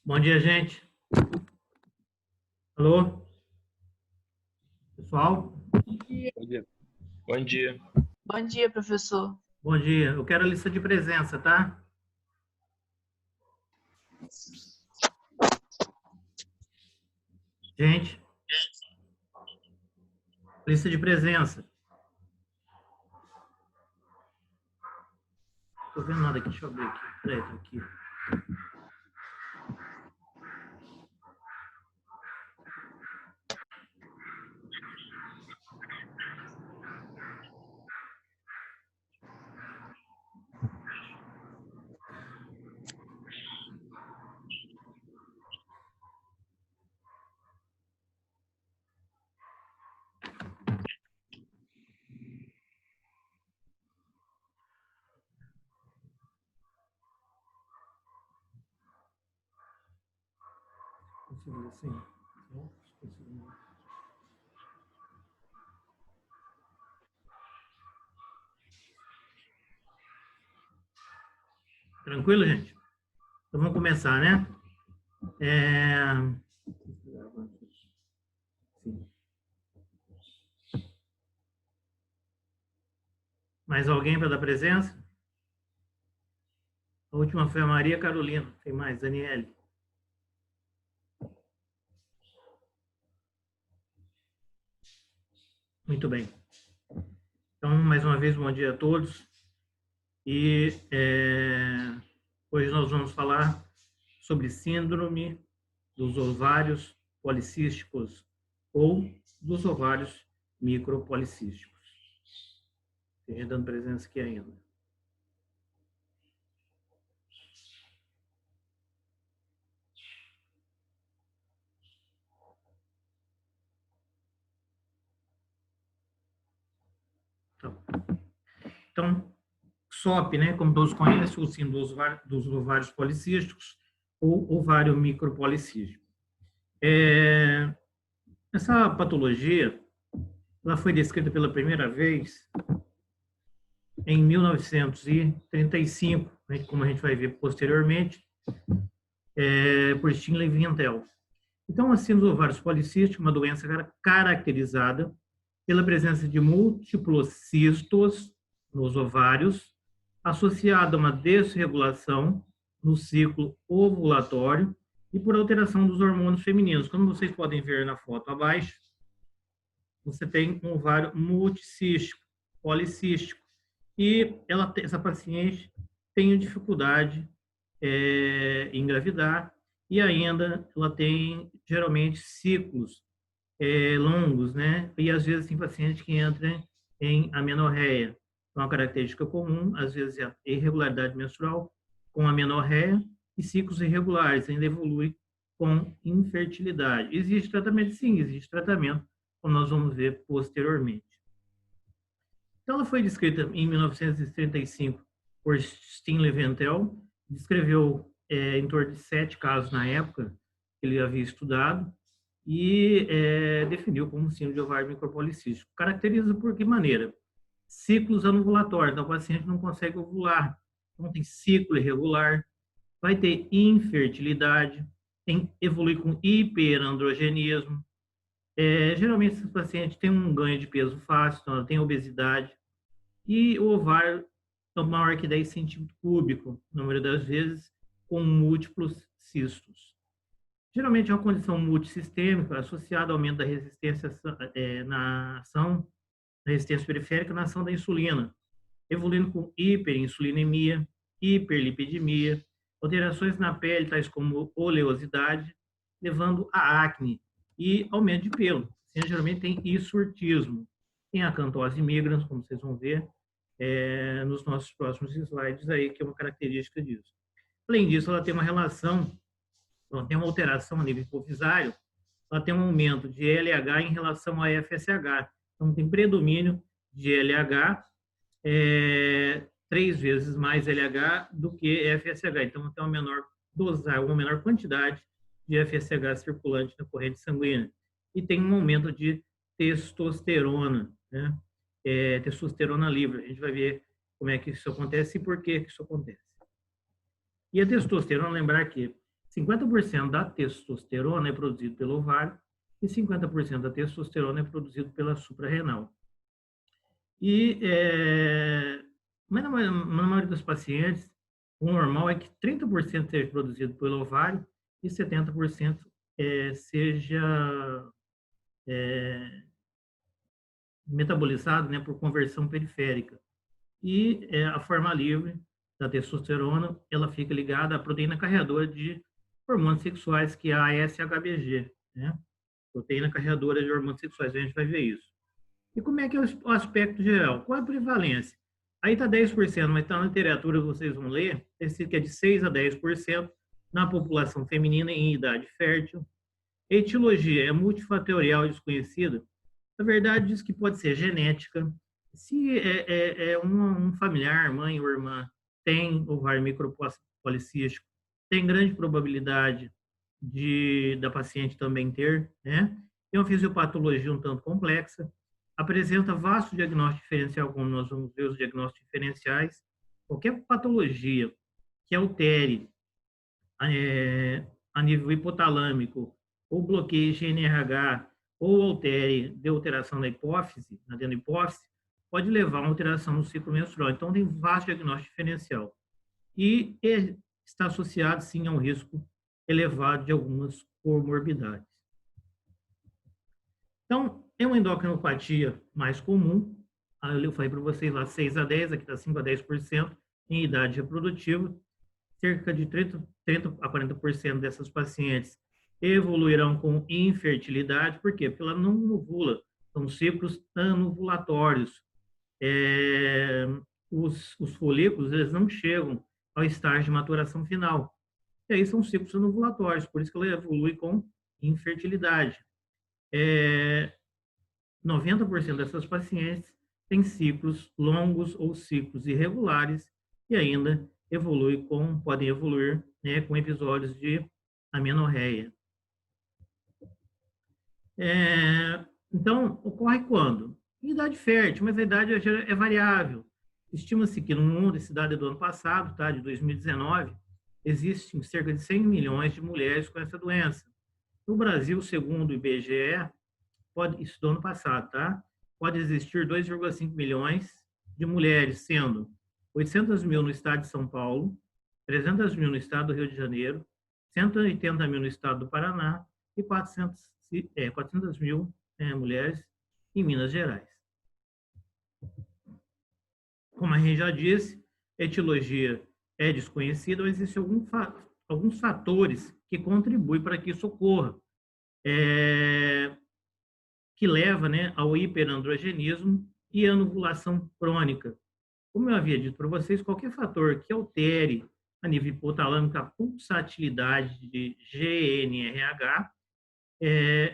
Bom dia, gente. Alô? Pessoal? Bom dia. Bom dia. Bom dia, professor. Bom dia. Eu quero a lista de presença, tá? Gente, lista de presença. Não tô vendo nada aqui, deixa eu abrir aqui. Peraí, tá aqui. Consigo assim? Não? Consigo não. Tranquilo, gente? Então vamos começar, né? Sim. Mais alguém para dar presença? A última foi a Maria Carolina. Tem mais, Daniele. Muito bem. Então, mais uma vez, bom dia a todos. E hoje nós vamos falar sobre síndrome dos ovários policísticos ou dos ovários micropolicísticos. Tem gente dando presença aqui ainda. Então, SOP, né, como todos conhecem, o síndrome dos ovários policísticos ou ovário micropolicístico. Essa patologia ela foi descrita pela primeira vez em 1935, né, como a gente vai ver posteriormente, por Stanley Vientel. Então, a síndrome dos ovários policísticos é uma doença caracterizada pela presença de múltiplos cistos nos ovários, associada a uma desregulação no ciclo ovulatório e por alteração dos hormônios femininos. Como vocês podem ver na foto abaixo, você tem um ovário multicístico, policístico, e essa paciente tem dificuldade em engravidar e ainda ela tem geralmente ciclos longos, né? E às vezes tem paciente que entra em amenorreia. Então, uma característica comum, às vezes, é a irregularidade menstrual com amenorreia e ciclos irregulares, ainda evolui com infertilidade. Existe tratamento? Sim, existe tratamento, como nós vamos ver posteriormente. Então, ela foi descrita em 1935 por Stanley Vientel, descreveu em torno de 7 casos na época que ele havia estudado, e definiu como síndrome de ovário micropolicístico. Caracteriza por que maneira? Ciclos anovulatórios, então o paciente não consegue ovular, então tem ciclo irregular, vai ter infertilidade, evolui com hiperandrogenismo. Geralmente, esse paciente tem um ganho de peso fácil, então ela tem obesidade, e o ovário é maior que 10 centímetros cúbicos, na maioria das vezes, com múltiplos cistos. Geralmente é uma condição multissistêmica associada ao aumento da resistência na ação, da resistência periférica na ação da insulina, evoluindo com hiperinsulinemia, hiperlipidemia, alterações na pele, tais como oleosidade, levando a acne e aumento de pelo. Assim, geralmente tem hirsutismo. Tem a acantose migrans, como vocês vão ver nos nossos próximos slides aí, que é uma característica disso. Além disso, ela tem uma relação, ela tem uma alteração a nível hipofisário, ela tem um aumento de LH em relação a FSH. Então, tem predomínio de LH, 3 vezes mais LH do que FSH. Então, tem uma menor dosagem, uma menor quantidade de FSH circulante na corrente sanguínea. E tem um aumento de testosterona, né? Testosterona livre. A gente vai ver como é que isso acontece e por que isso acontece. E a testosterona, lembrar que 50% da testosterona é produzido pelo ovário e 50% da testosterona é produzido pela suprarrenal. Mas na maioria dos pacientes, o normal é que 30% seja produzido pelo ovário e 70% seja metabolizado, né, por conversão periférica. E a forma livre da testosterona, ela fica ligada à proteína carreadora de hormônios sexuais, que é a ASHBG, né? Proteína carreadora de hormônios sexuais, a gente vai ver isso. E como é que é o aspecto geral? Qual é a prevalência? Aí está 10%, mas está na literatura que vocês vão ler, esse que é de 6 a 10% na população feminina em idade fértil. Etiologia é multifatorial e desconhecida. Na verdade, diz que pode ser genética. Se um familiar, mãe ou irmã, tem ovário micropolicístico, tem grande probabilidade da paciente também ter, né? Tem uma fisiopatologia um tanto complexa, apresenta vasto diagnóstico diferencial, como nós vamos ver os diagnósticos diferenciais. Qualquer patologia que altere a nível hipotalâmico, ou bloqueie GNRH, ou altere de alteração da hipófise, na adenopófise, pode levar a uma alteração no ciclo menstrual. Então, tem vasto diagnóstico diferencial. E está associado, sim, a um risco elevado de algumas comorbidades. Então, é uma endocrinopatia mais comum. Eu falei para vocês lá, 6 a 10, aqui está 5 a 10% em idade reprodutiva. Cerca de 30 a 40% dessas pacientes evoluirão com infertilidade. Por quê? Porque ela não ovula. São ciclos anovulatórios. Os folículos, eles não chegam ao estágio de maturação final. E aí são ciclos anovulatórios, por isso que ela evolui com infertilidade. 90% dessas pacientes têm ciclos longos ou ciclos irregulares e ainda podem evoluir, né, com episódios de amenorreia. Então, ocorre quando? Em idade fértil, mas a idade é variável. Estima-se que no mundo, esse dado é do ano passado, tá, de 2019, existem cerca de 100 milhões de mulheres com essa doença. No Brasil, segundo o IBGE, isso do ano passado, tá? Pode existir 2,5 milhões de mulheres, sendo 800 mil no estado de São Paulo, 300 mil no estado do Rio de Janeiro, 180 mil no estado do Paraná e 400 mil mulheres em Minas Gerais. Como a gente já disse, a etiologia é desconhecida, mas existem alguns fatores que contribuem para que isso ocorra, que leva, né, ao hiperandrogenismo e anovulação crônica. Como eu havia dito para vocês, qualquer fator que altere a nível hipotalâmico a pulsatilidade de GNRH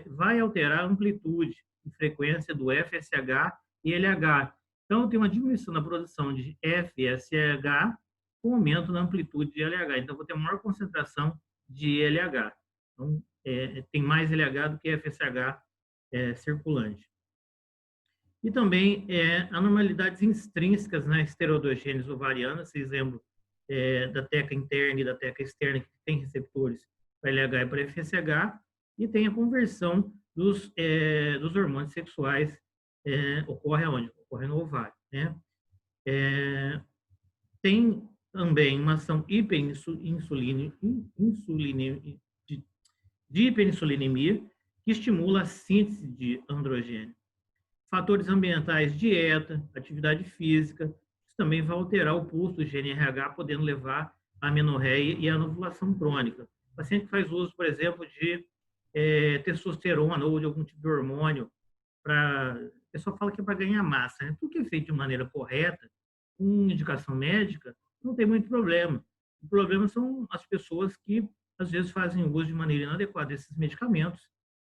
vai alterar a amplitude e frequência do FSH e LH. Então, tem uma diminuição na produção de FSH com aumento na amplitude de LH. Então, vou ter maior concentração de LH. Então, tem mais LH do que FSH circulante. E também anormalidades intrínsecas na esteroidogênese ovariana, vocês lembram da teca interna e da teca externa, que tem receptores para LH e para FSH, e tem a conversão dos hormônios sexuais, ocorre aonde? Ocorre no ovário, né? Tem também uma ação de hiperinsulinemia, que estimula a síntese de androgênio. Fatores ambientais, dieta, atividade física, isso também vai alterar o pulso do GNRH, podendo levar à amenorreia e à anovulação crônica. O paciente que faz uso, por exemplo, de testosterona ou de algum tipo de hormônio, o pessoal fala que é para ganhar massa, né? Tudo que é feito de maneira correta, com indicação médica, não tem muito problema. O problema são as pessoas que, às vezes, fazem uso de maneira inadequada desses medicamentos,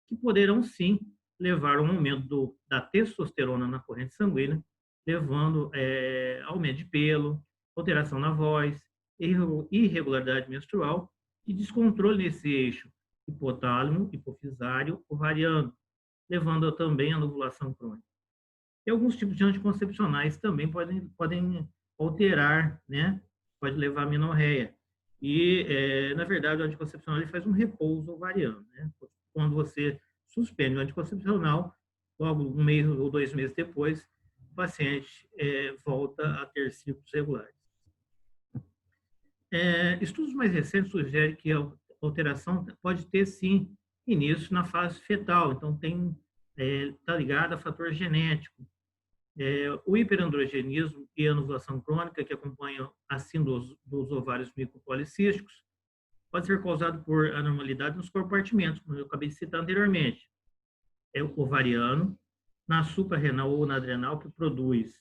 que poderão, sim, levar ao aumento da testosterona na corrente sanguínea, levando aumento de pelo, alteração na voz, irregularidade menstrual e descontrole nesse eixo hipotálamo, hipofisário, ovariano, levando também à anovulação crônica. E alguns tipos de anticoncepcionais também podem alterar, né? Pode levar à amenorreia. E, na verdade, o anticoncepcional ele faz um repouso ovariano, né? Quando você suspende o anticoncepcional, logo um mês ou 2 meses depois, o paciente volta a ter ciclos regulares. Estudos mais recentes sugerem que a alteração pode ter, sim, início na fase fetal, então está ligado a fator genético. O hiperandrogenismo e a anovulação crônica, que acompanham a síndrome dos ovários micropolicísticos, pode ser causado por anormalidade nos compartimentos, como eu acabei de citar anteriormente. É o ovariano, na suprarrenal ou na adrenal, que produz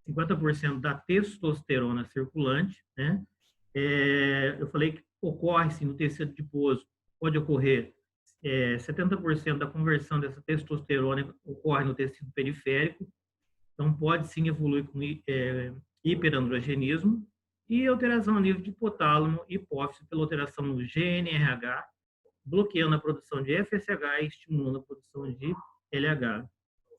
50% da testosterona circulante, né? Eu falei que ocorre, sim, no tecido adiposo, pode ocorrer 70% da conversão dessa testosterona ocorre no tecido periférico, então pode sim evoluir com hiperandrogenismo e alteração a nível de hipotálamo e hipófise pela alteração no GNRH, bloqueando a produção de FSH e estimulando a produção de LH.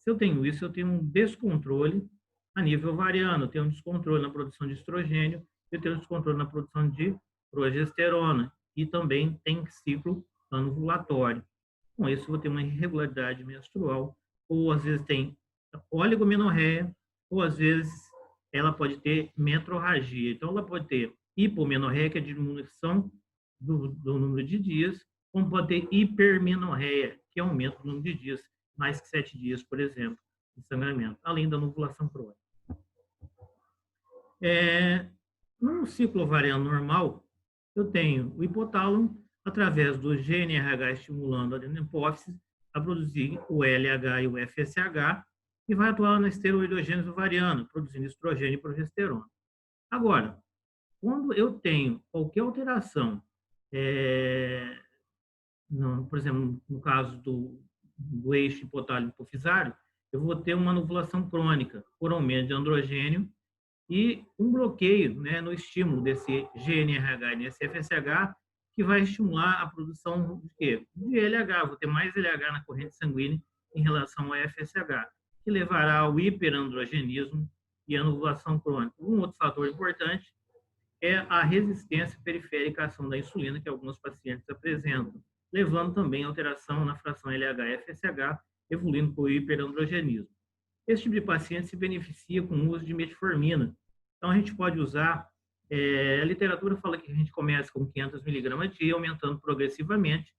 Se eu tenho isso, eu tenho um descontrole a nível ovariano, eu tenho um descontrole na produção de estrogênio, eu tenho um descontrole na produção de progesterona e também tem ciclo anovulatório. Com isso, eu vou ter uma irregularidade menstrual, ou às vezes tem oligomenorreia, ou às vezes ela pode ter metrorragia. Então, ela pode ter hipomenorreia, que é a diminuição do número de dias, como pode ter hipermenorreia, que é aumento do número de dias, mais que 7 dias, por exemplo, de sangramento, além da anovulação crônica. No ciclo ovariano normal, eu tenho o hipotálamo, através do GNRH estimulando a adenopófise, a produzir o LH e o FSH, e vai atuar na esteroidogênese ovariana, produzindo estrogênio e progesterona. Agora, quando eu tenho qualquer alteração, por exemplo, no caso do eixo hipotálamo-hipofisário, eu vou ter uma anovulação crônica por aumento de androgênio e um bloqueio, né, no estímulo desse GNRH e desse FSH, que vai estimular a produção de quê? De LH. Vou ter mais LH na corrente sanguínea em relação ao FSH, que levará ao hiperandrogenismo e anovulação crônica. Um outro fator importante é a resistência periférica à ação da insulina, que alguns pacientes apresentam, levando também a alteração na fração LH-FSH, evoluindo para o hiperandrogenismo. Esse tipo de paciente se beneficia com o uso de metformina. Então, a gente pode usar, a literatura fala que a gente começa com 500 miligramas dia, aumentando progressivamente,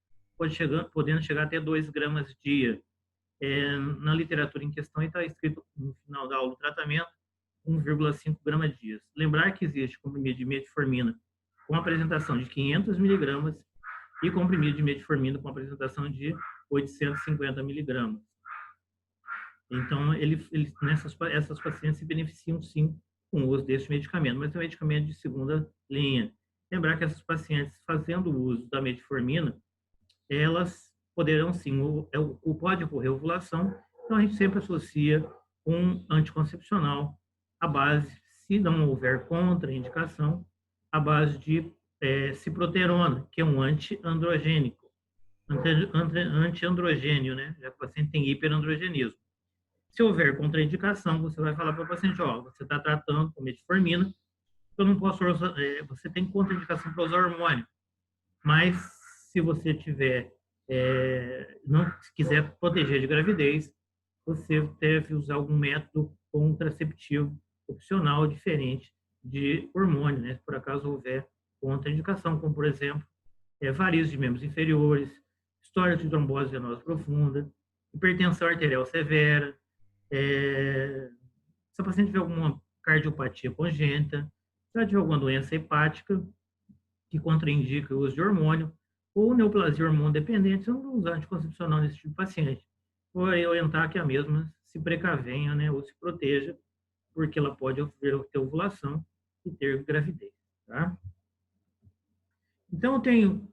podendo chegar até 2 gramas dia. Na literatura em questão, está escrito no final da aula do tratamento, 1,5 gramas dia. Lembrar que existe comprimido de metformina com apresentação de 500 miligramas e comprimido de metformina com apresentação de 850 miligramas. Então, essas pacientes se beneficiam, sim, com o uso desse medicamento, mas é um medicamento de segunda linha. Lembrar que essas pacientes, fazendo o uso da metformina, elas poderão, sim, pode ocorrer ovulação, então a gente sempre associa um anticoncepcional à base, se não houver contraindicação, à base de ciproterona, que é um antiandrogênico, antiandrogênio, né? Já que o paciente tem hiperandrogenismo. Se houver contraindicação, você vai falar para o paciente, você está tratando com metformina, eu não posso usar, você tem contraindicação para usar hormônio, mas se você tiver, não quiser proteger de gravidez, você deve usar algum método contraceptivo opcional diferente de hormônio, né? Se por acaso houver contraindicação, como por exemplo, varizes de membros inferiores, história de trombose venosa profunda, hipertensão arterial severa, se a paciente tiver alguma cardiopatia congênita, se ela tiver alguma doença hepática que contraindica o uso de hormônio, ou neoplasia hormônio dependente, eu não vou usar anticoncepcional nesse tipo de paciente. Vou orientar que a mesma se precavenha, né, ou se proteja, porque ela pode ter ovulação e ter gravidez. Tá? Então, eu tenho,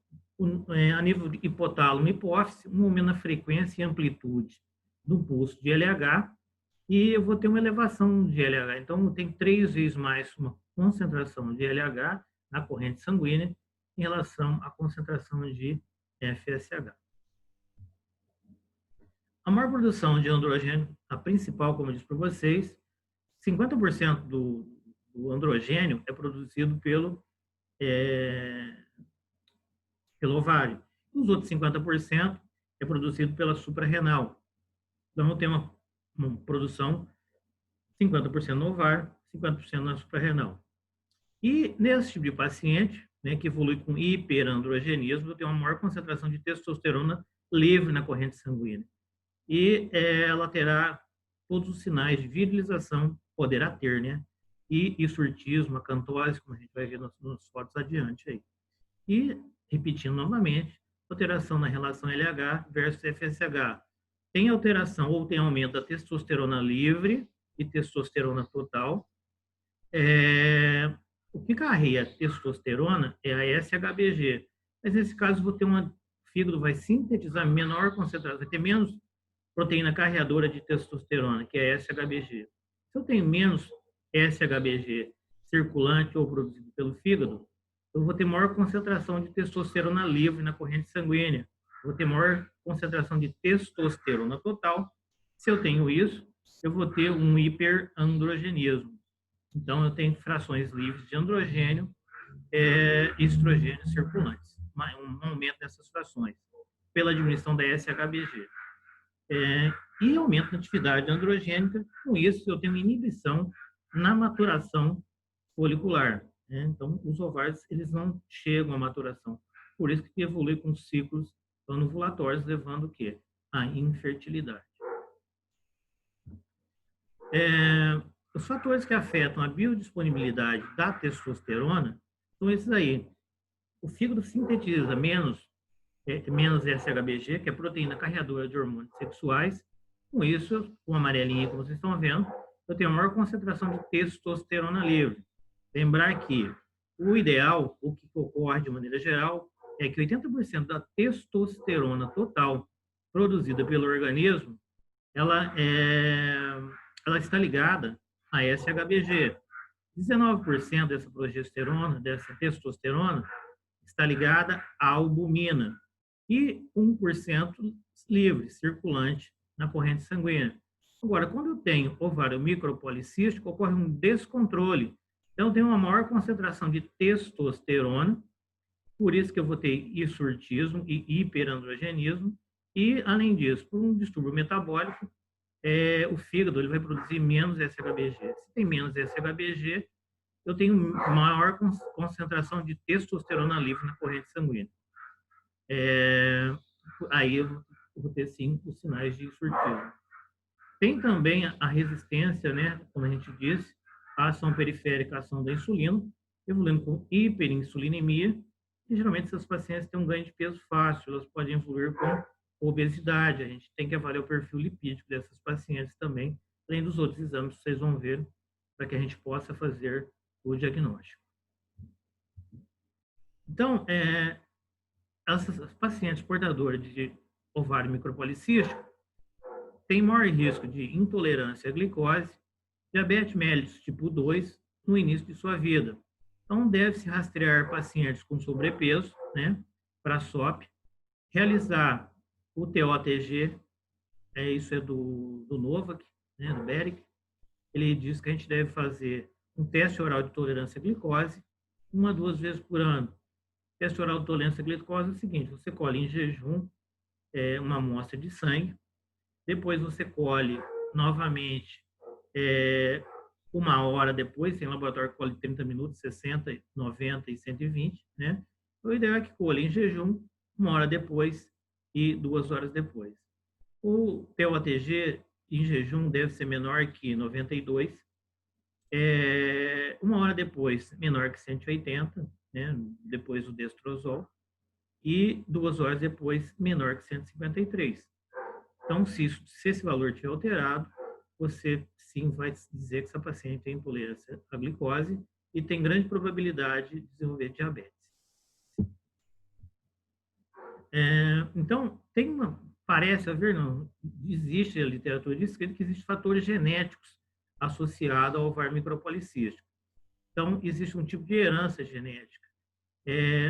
a nível de hipotálamo e hipófise, um aumento na frequência e amplitude do pulso de LH, e eu vou ter uma elevação de LH. Então, eu tenho 3 vezes mais uma concentração de LH na corrente sanguínea em relação à concentração de FSH. A maior produção de androgênio, a principal, como eu disse para vocês, 50% do androgênio é produzido pelo pelo ovário. Os outros 50% é produzido pela suprarrenal. Então, eu tenho uma produção 50% no ovário, 50% na suprarrenal. E nesse tipo de paciente, né, que evolui com hiperandrogenismo, eu tenho uma maior concentração de testosterona livre na corrente sanguínea. E ela terá todos os sinais de virilização, poderá ter, né? E hirsutismo, acantose, como a gente vai ver nas fotos adiante aí. E, repetindo novamente, alteração na relação LH versus FSH. Tem alteração ou tem aumento da testosterona livre e testosterona total. O que carrega a testosterona é a SHBG. Mas, nesse caso, vou ter o fígado vai sintetizar menor concentração, vai ter menos proteína carreadora de testosterona, que é a SHBG. Se eu tenho menos SHBG circulante ou produzido pelo fígado, eu vou ter maior concentração de testosterona livre na corrente sanguínea. Vou ter maior concentração de testosterona total. Se eu tenho isso, eu vou ter um hiperandrogenismo. Então, eu tenho frações livres de androgênio e estrogênio circulantes. Um aumento dessas frações pela diminuição da SHBG. E aumento da atividade androgênica. Com isso, eu tenho inibição na maturação folicular. Então, os ovários eles não chegam à maturação. Por isso que evolui com ciclos anovulatórios, levando o quê? A infertilidade. Os fatores que afetam a biodisponibilidade da testosterona são esses aí. O fígado sintetiza menos SHBG, que é a proteína carreadora de hormônios sexuais. Com isso, o amarelinho que vocês estão vendo, eu tenho a maior concentração de testosterona livre. Lembrar que o ideal, o que ocorre de maneira geral, é que 80% da testosterona total produzida pelo organismo, ela está ligada a SHBG. 19% dessa progesterona, dessa testosterona, está ligada à albumina. E 1% livre, circulante, na corrente sanguínea. Agora, quando eu tenho ovário micropolicístico, ocorre um descontrole. Então, eu tenho uma maior concentração de testosterona, por isso que eu vou ter hirsutismo e hiperandrogenismo. E, além disso, por um distúrbio metabólico, o fígado ele vai produzir menos SHBG. Se tem menos SHBG, eu tenho maior concentração de testosterona livre na corrente sanguínea. Aí eu vou ter, sim, os sinais de hirsutismo. Tem também a resistência, né, como a gente disse, a ação periférica, a ação da insulina, evoluindo com hiperinsulinemia, e geralmente essas pacientes têm um ganho de peso fácil, elas podem evoluir com obesidade. A gente tem que avaliar o perfil lipídico dessas pacientes também, além dos outros exames que vocês vão ver, para que a gente possa fazer o diagnóstico. Então, essas pacientes portadoras de ovário micropolicístico têm maior risco de intolerância à glicose, diabetes mellitus tipo 2 no início de sua vida. Então, deve-se rastrear pacientes com sobrepeso, né, para a SOP, realizar o TOTG, isso é do Novak, né, do Beric. Ele diz que a gente deve fazer um teste oral de tolerância à glicose 1 a 2 vezes por ano. O teste oral de tolerância à glicose é o seguinte: você colhe em jejum uma amostra de sangue, depois você colhe novamente 1 hora depois, tem laboratório que colhe 30 minutos, 60, 90 e 120, né? O ideal é que colhe em jejum 1 hora depois e 2 horas depois. O TOTG em jejum deve ser menor que 92, 1 hora depois menor que 180, né? Depois do destrozol, e 2 horas depois menor que 153. Então, se esse valor estiver alterado, você sim vai dizer que essa paciente tem intolerância à glicose e tem grande probabilidade de desenvolver diabetes. Então, parece haver, não, existe a literatura descrita que existem fatores genéticos associados ao ovário micropolicístico. Então, existe um tipo de herança genética,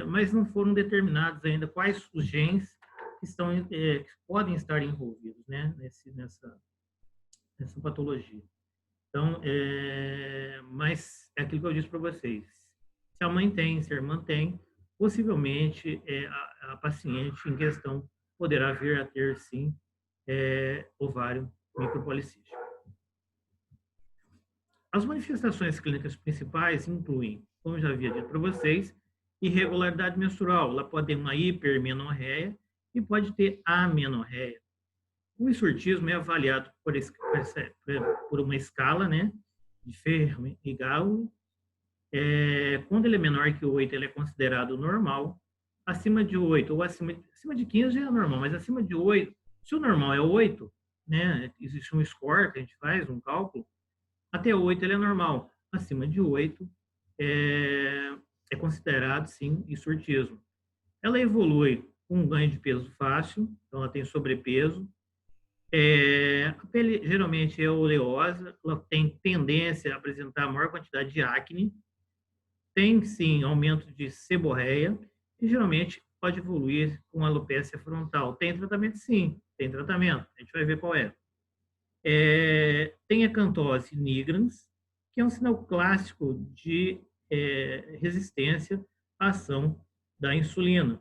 mas não foram determinados ainda quais os genes que podem estar envolvidos, né, nessa patologia. Então, mas é aquilo que eu disse para vocês. Se a mãe tem, se a irmã tem, possivelmente a paciente em questão poderá vir a ter, sim, ovário micropolicístico. As manifestações clínicas principais incluem, como já havia dito para vocês, irregularidade menstrual. Ela pode ter uma hipermenorreia e pode ter amenorreia. O hirsutismo é avaliado por uma escala, né, de Fermi e Galo. Quando ele é menor que 8, ele é considerado normal. Acima de 8 ou acima de 15 já é normal, mas acima de 8, se o normal é 8, né, existe um score que a gente faz, um cálculo, até 8 ele é normal. Acima de 8 é considerado, sim, hirsutismo. Ela evolui com um ganho de peso fácil, então ela tem sobrepeso. A pele geralmente é oleosa, ela tem tendência a apresentar maior quantidade de acne, tem sim aumento de seborreia e geralmente pode evoluir com alopecia frontal. Tem tratamento? Sim, tem tratamento, a gente vai ver qual é. Tem a acantose nigrans, que é um sinal clássico de resistência à ação da insulina.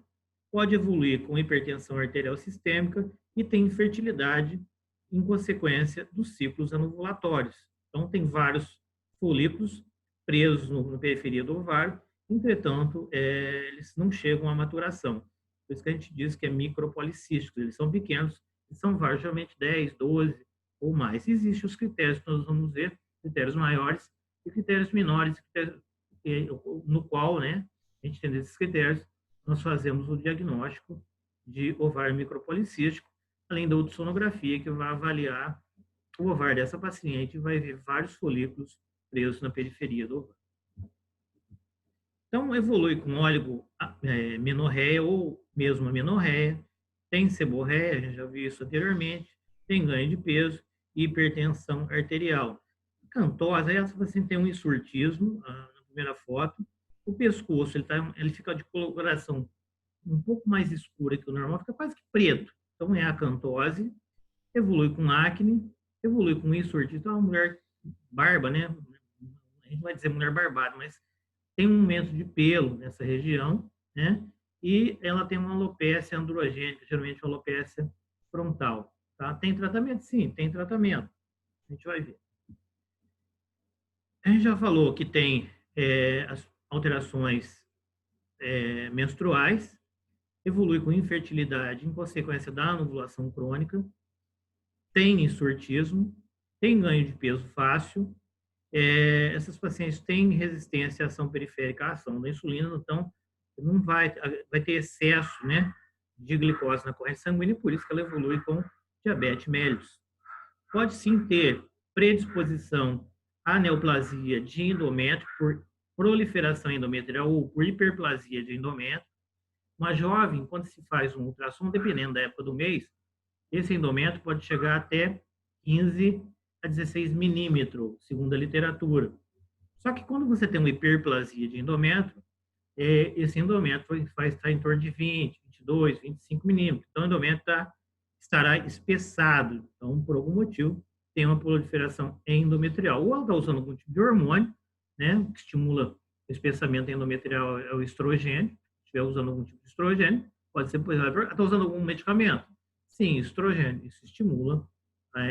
Pode evoluir com hipertensão arterial sistêmica e tem infertilidade em consequência dos ciclos anovulatórios. Então, tem vários folículos presos na periferia do ovário, entretanto, eles não chegam à maturação. Por isso que a gente diz que é micropolicístico. Eles são pequenos, e são vários, geralmente 10, 12 ou mais. Existem os critérios que nós vamos ver, critérios maiores e critérios menores, no qual, né, a gente tendo esses critérios, nós fazemos o diagnóstico de ovário micropolicístico, além da ultrassonografia, que vai avaliar o ovário dessa paciente e vai ver vários folículos presos na periferia do ovário. Então, evolui com oligomenorreia ou mesmo amenorreia, tem seborreia, a gente já viu isso anteriormente, tem ganho de peso e hipertensão arterial. Acantose, essa paciente tem um hirsutismo, na primeira foto. O pescoço, ele fica de coloração um pouco mais escura que o normal, fica quase que preto. Então, é a acantose, evolui com acne, evolui com hirsutismo. Então, é uma mulher barba, né? A gente vai dizer mulher barbada, mas tem um aumento de pelo nessa região, né? E ela tem uma alopecia androgênica, geralmente uma alopecia frontal. Tá? Tem tratamento? Sim, tem tratamento. A gente vai ver. A gente já falou que tem as alterações menstruais, evolui com infertilidade em consequência da anovulação crônica, tem hirsutismo, tem ganho de peso fácil. Essas pacientes têm resistência à ação periférica, à ação da insulina, então não vai ter excesso, né, de glicose na corrente sanguínea, e por isso que ela evolui com diabetes mellitus. Pode sim ter predisposição à neoplasia de endométrio por proliferação endometrial ou por hiperplasia de endométrio. Uma jovem, quando se faz um ultrassom, dependendo da época do mês, esse endométrio pode chegar até 15 a 16 milímetros, segundo a literatura. Só que quando você tem uma hiperplasia de endométrio, esse endométrio vai estar em torno de 20, 22, 25 milímetros. Então, o endométrio estará espessado. Então, por algum motivo, tem uma proliferação endometrial. Ou ela está usando algum tipo de hormônio, né, que estimula o espessamento endometrial, é o estrogênio. Se estiver usando algum tipo de estrogênio, pode ser, pois, está usando algum medicamento? Sim, estrogênio. Isso estimula a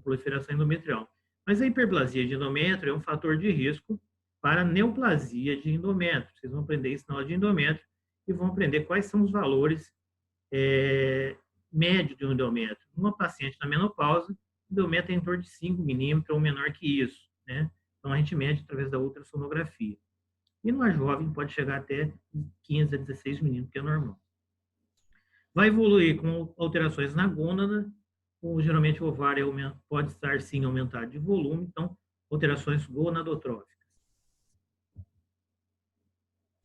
proliferação endometrial. Mas a hiperplasia de endométrio é um fator de risco para a neoplasia de endométrio. Vocês vão aprender isso na aula de endométrio e vão aprender quais são os valores médios de um endométrio. Uma paciente na menopausa, o endométrio é em torno de 5 milímetros ou menor que isso, né? Então, a gente mede através da ultrassonografia. E numa jovem pode chegar até 15 a 16 milímetros, que é normal. Vai evoluir com alterações na gônada, geralmente o ovário pode estar sim aumentado de volume, então alterações gonadotróficas.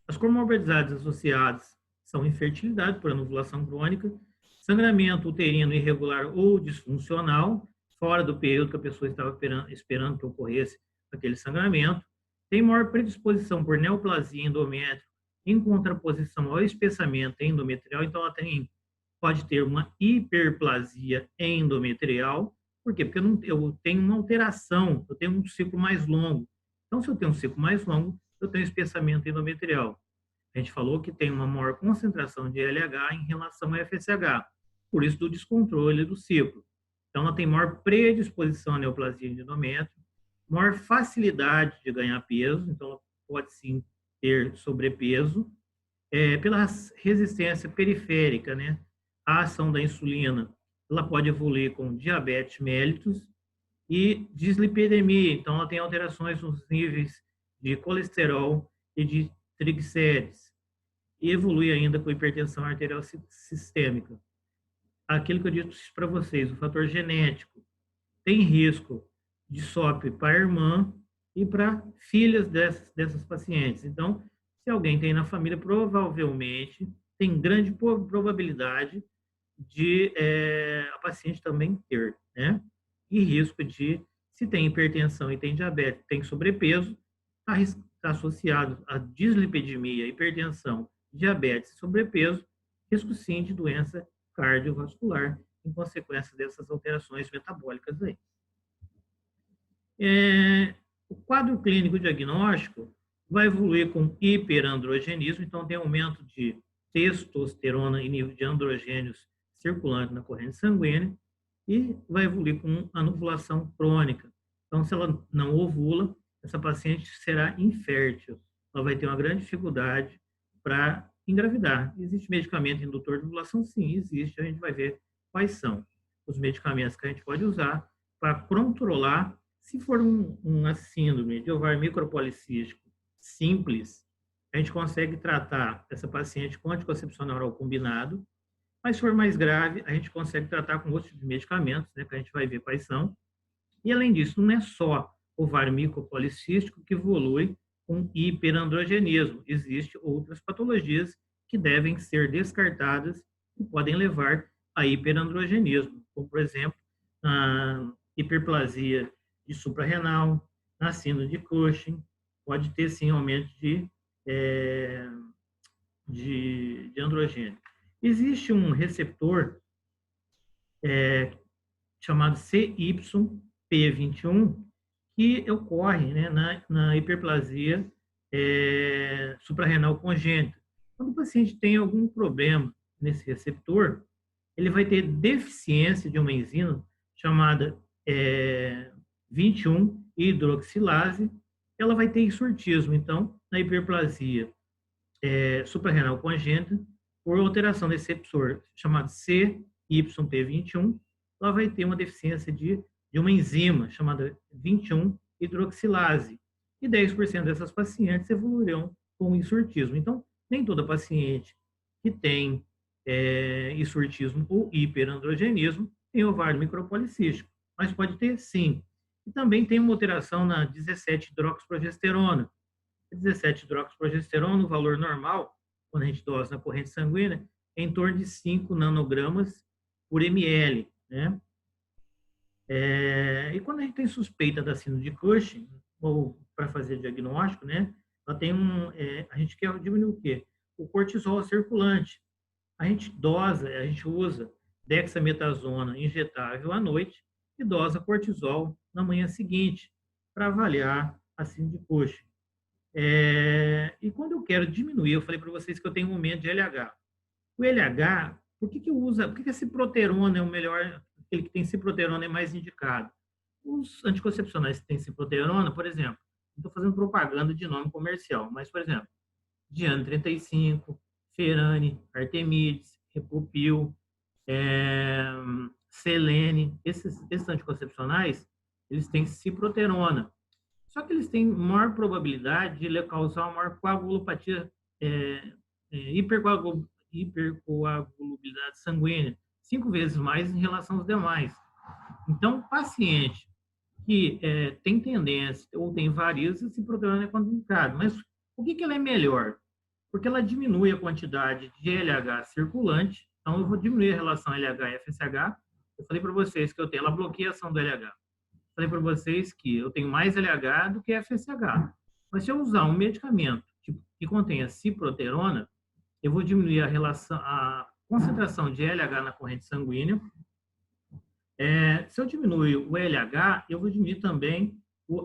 As comorbidades associadas são infertilidade por anovulação crônica, sangramento uterino irregular ou disfuncional, fora do período que a pessoa estava esperando que ocorresse aquele sangramento, tem maior predisposição por neoplasia endométrio em contraposição ao espessamento endometrial, então ela pode ter uma hiperplasia endometrial. Por quê? Porque eu tenho uma alteração, eu tenho um ciclo mais longo. Então, se eu tenho um ciclo mais longo, eu tenho espessamento endometrial. A gente falou que tem uma maior concentração de LH em relação a FSH, por isso do descontrole do ciclo. Então, ela tem maior predisposição à neoplasia de endométrio, maior facilidade de ganhar peso, então ela pode sim ter sobrepeso, pela resistência periférica, né? A ação da insulina, ela pode evoluir com diabetes mellitus e dislipidemia, então ela tem alterações nos níveis de colesterol e de triglicérides, e evolui ainda com hipertensão arterial sistêmica. Aquilo que eu disse para vocês, o fator genético, tem risco de SOP para a irmã e para filhas dessas pacientes. Então, se alguém tem na família, provavelmente tem grande probabilidade de a paciente também ter, né? E risco de, se tem hipertensão e tem diabetes, tem sobrepeso, está associado a dislipidemia, hipertensão, diabetes e sobrepeso, risco sim de doença cardiovascular em consequência dessas alterações metabólicas aí. O quadro clínico diagnóstico vai evoluir com hiperandrogenismo, então tem aumento de testosterona e nível de androgênios circulante na corrente sanguínea, e vai evoluir com anovulação crônica. Então, se ela não ovula, essa paciente será infértil. Ela vai ter uma grande dificuldade para engravidar. Existe medicamento indutor de ovulação? Sim, existe. A gente vai ver quais são os medicamentos que a gente pode usar para controlar. Se for uma síndrome de ovário micropolicístico simples, a gente consegue tratar essa paciente com anticoncepção oral combinado, mas se for mais grave, a gente consegue tratar com outros medicamentos, né, que a gente vai ver quais são. E, além disso, não é só ovário micropolicístico que evolui com hiperandrogenismo. Existem outras patologias que devem ser descartadas e podem levar a hiperandrogenismo, como, por exemplo, a hiperplasia de suprarrenal, na síndrome de Cushing, pode ter, sim, aumento de androgênio. Existe um receptor chamado CYP21 que ocorre, né, na hiperplasia suprarrenal congênita. Quando o paciente tem algum problema nesse receptor, ele vai ter deficiência de uma enzima chamada 21 hidroxilase, ela vai ter hirsutismo. Então, na hiperplasia suprarrenal congênita, por alteração desse receptor chamado CYP21, ela vai ter uma deficiência de uma enzima chamada 21 hidroxilase. E 10% dessas pacientes evoluirão com hirsutismo. Então, nem toda paciente que tem hirsutismo ou hiperandrogenismo tem ovário micropolicístico, mas pode ter sim. E também tem uma alteração na 17-hidroxiprogesterona. 17-hidroxiprogesterona, o valor normal, quando a gente dosa na corrente sanguínea, é em torno de 5 nanogramas por ml, né? E quando a gente tem suspeita da síndrome de Cushing, ou para fazer diagnóstico, né, ela tem a gente quer diminuir o quê? O cortisol circulante. A gente usa dexametasona injetável à noite e dosa cortisol na manhã seguinte para avaliar a síndrome de Cushing. E quando eu quero diminuir, eu falei para vocês que eu tenho um aumento de LH. O LH, por que a ciproterona é o melhor, aquele que tem ciproterona é mais indicado? Os anticoncepcionais que têm ciproterona, por exemplo, não estou fazendo propaganda de nome comercial, mas, por exemplo, Diane 35, Ferane, Artemides, Repopil, Selene, esses anticoncepcionais, eles têm ciproterona. Só que eles têm maior probabilidade de causar uma maior coagulopatia, hipercoagulabilidade sanguínea, 5 vezes mais em relação aos demais. Então, paciente que tem tendência ou tem varizes, esse ciproterona é contraindicado. Mas por que ela é melhor? Porque ela diminui a quantidade de LH circulante. Então, eu vou diminuir a relação LH e FSH. Eu falei para vocês que ela bloqueia a ação do LH. Falei para vocês que eu tenho mais LH do que FSH. Mas se eu usar um medicamento que contenha ciproterona, eu vou diminuir a concentração de LH na corrente sanguínea. Se eu diminuir o LH, eu vou diminuir também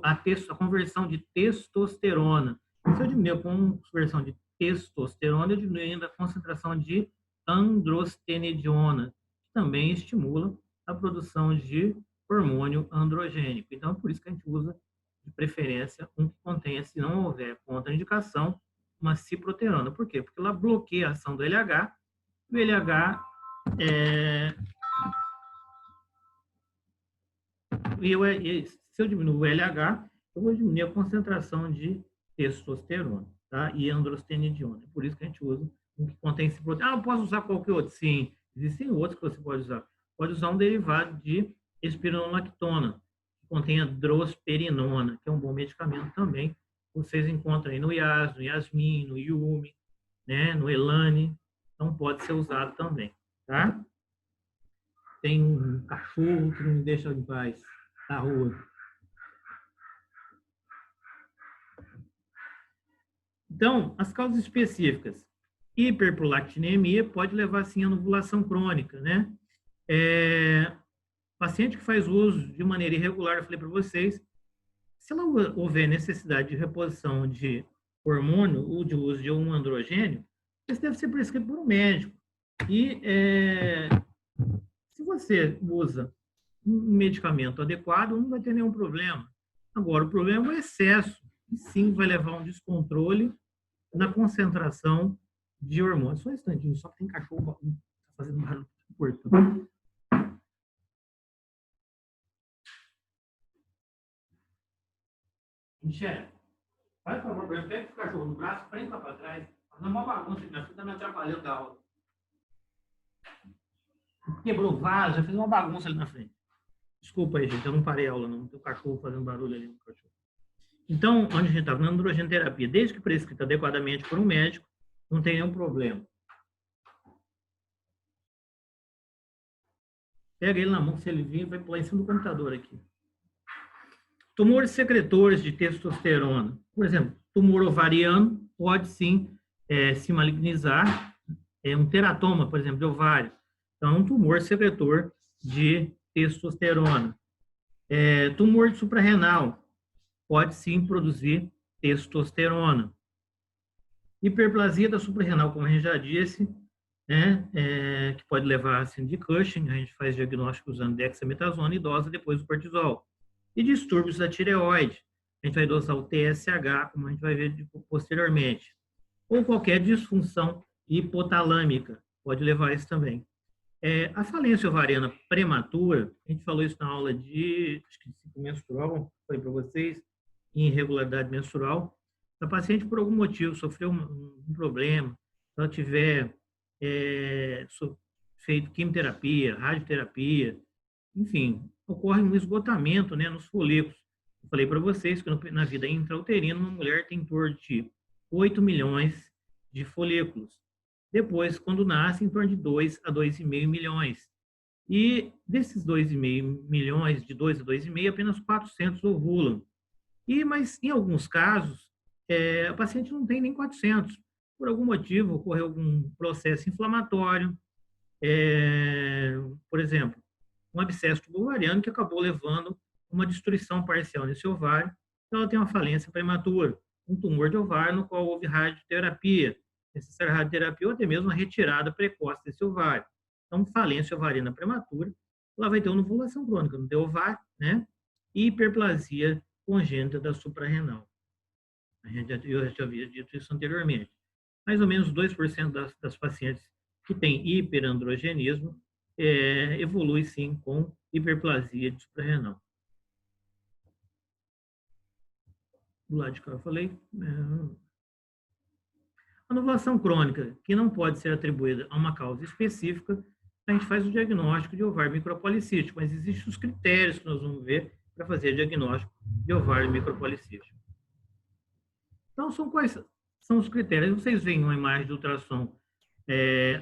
a conversão de testosterona. Se eu diminuir a conversão de testosterona, eu diminuo ainda a concentração de androstenediona, que também estimula a produção de hormônio androgênico. Então, por isso que a gente usa, de preferência, um que contenha, se não houver contraindicação, uma ciproterona. Por quê? Porque ela bloqueia a ação do LH. O LH se eu diminuir o LH, eu vou diminuir a concentração de testosterona, tá? E androstenediona. Por isso que a gente usa um que contém ciproterona. Eu posso usar qualquer outro? Sim, existem outros que você pode usar. Pode usar um derivado de espironolactona, que contém a drosperinona, que é um bom medicamento também. Vocês encontram aí no Yas, no Yasmin, no Yumi, né? No Elane. Então, pode ser usado também, tá? Tem um cachorro que não me deixa em paz na rua. Então, as causas específicas. Hiperprolactinemia pode levar, sim, a anovulação crônica, né? Paciente que faz uso de maneira irregular, eu falei para vocês, se ela houver necessidade de reposição de hormônio ou de uso de um androgênio, isso deve ser prescrito por um médico. E se você usa um medicamento adequado, não vai ter nenhum problema. Agora, o problema é o excesso, e sim vai levar a um descontrole na concentração de hormônios. Só um instantinho, só que tem cachorro fazendo barulho importante. Michele, faz favor, pega o cachorro no braço, prende para trás, fazendo uma bagunça, minha filha está me atrapalhando da aula. Quebrou o vaso, já fez uma bagunça ali na frente. Desculpa aí, gente, eu não parei a aula, não. Tem o cachorro fazendo barulho ali no cachorro. Então, onde a gente está falando, androgenoterapia, desde que prescrita adequadamente por um médico, não tem nenhum problema. Pega ele na mão, se ele vir, vai pular em cima do computador aqui. Tumores secretores de testosterona. Por exemplo, tumor ovariano pode sim se malignizar. Um teratoma, por exemplo, de ovário. Então, um tumor secretor de testosterona. Tumor de suprarrenal pode sim produzir testosterona. Hiperplasia da suprarrenal, como a gente já disse, que pode levar a síndrome de Cushing. A gente faz diagnóstico usando dexametasona e dosa depois do cortisol. E distúrbios da tireoide. A gente vai dosar o TSH, como a gente vai ver posteriormente. Ou qualquer disfunção hipotalâmica pode levar a isso também. A falência ovariana prematura, a gente falou isso na aula de ciclo menstrual, falei para vocês, irregularidade menstrual. Se a paciente, por algum motivo, sofreu um problema, se ela tiver feito quimioterapia, radioterapia, enfim, ocorre um esgotamento, né, nos folículos. Eu falei para vocês que na vida intrauterina, uma mulher tem em torno de 8 milhões de folículos. Depois, quando nasce, em torno de 2 a 2,5 milhões. E desses 2,5 milhões, de 2 a 2,5, apenas 400 ovulam. Mas, em alguns casos, a paciente não tem nem 400. Por algum motivo, ocorreu algum processo inflamatório. Por exemplo, um abscesso ovariano que acabou levando uma destruição parcial nesse ovário. Então, ela tem uma falência prematura, um tumor de ovário no qual houve radioterapia, necessária radioterapia ou até mesmo uma retirada precoce desse ovário. Então, falência ovariana prematura, ela vai ter uma ovulação crônica no teu ovário, né? E hiperplasia congênita da suprarrenal. Eu já havia dito isso anteriormente. Mais ou menos 2% das pacientes que têm hiperandrogenismo evolui sim com hiperplasia de suprarrenal. Do lado de cá eu falei. Anovulação crônica, que não pode ser atribuída a uma causa específica, a gente faz o diagnóstico de ovário micropolicístico, mas existem os critérios que nós vamos ver para fazer diagnóstico de ovário micropolicístico. Então, quais são os critérios? Vocês veem uma imagem de ultrassom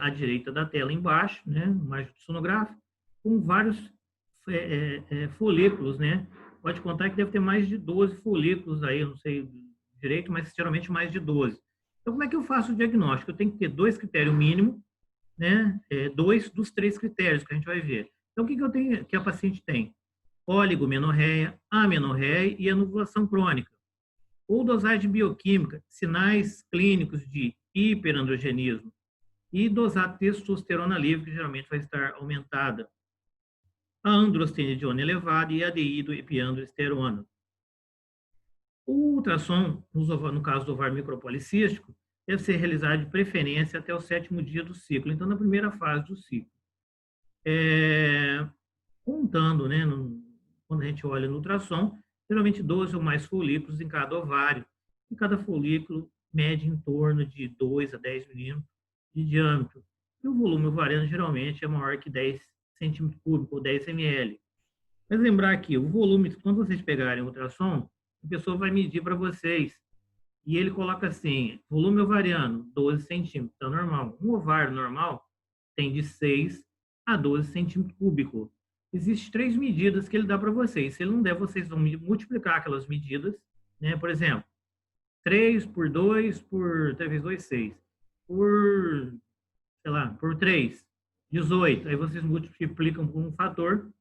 à direita da tela embaixo, né, imagem sonográfica, com vários folículos, né? Pode contar que deve ter mais de 12 folículos aí, eu não sei direito, mas geralmente mais de 12. Então, como é que eu faço o diagnóstico? Eu tenho que ter 2 critérios mínimo, né? 2 dos 3 critérios que a gente vai ver. Então, o que eu tenho, que a paciente tem? Oligomenorreia, amenorreia e anovulação crônica. ou dosagem bioquímica, sinais clínicos de hiperandrogenismo, e dosar testosterona livre, que geralmente vai estar aumentada, a androstenediona elevada e a deído-epiandrosterona. O ultrassom, no caso do ovário micropolicístico, deve ser realizado de preferência até o 7º dia do ciclo, então na primeira fase do ciclo. Contando, né, quando a gente olha no ultrassom, geralmente 12 ou mais folículos em cada ovário, e cada folículo mede em torno de 2 a 10 milímetros de diâmetro. E o volume ovariano geralmente é maior que 10 centímetros cúbicos ou 10 ml. Mas lembrar aqui, o volume, quando vocês pegarem o ultrassom, a pessoa vai medir para vocês. E ele coloca assim, volume ovariano, 12 centímetros, tá normal. Um ovário normal tem de 6 a 12 centímetros cúbicos. Existem 3 medidas que ele dá para vocês. Se ele não der, vocês vão multiplicar aquelas medidas, né? Por exemplo, 3 por 2 por 3 vezes 2, 6. Por, sei lá, por 3, 18. Aí vocês multiplicam por um fator,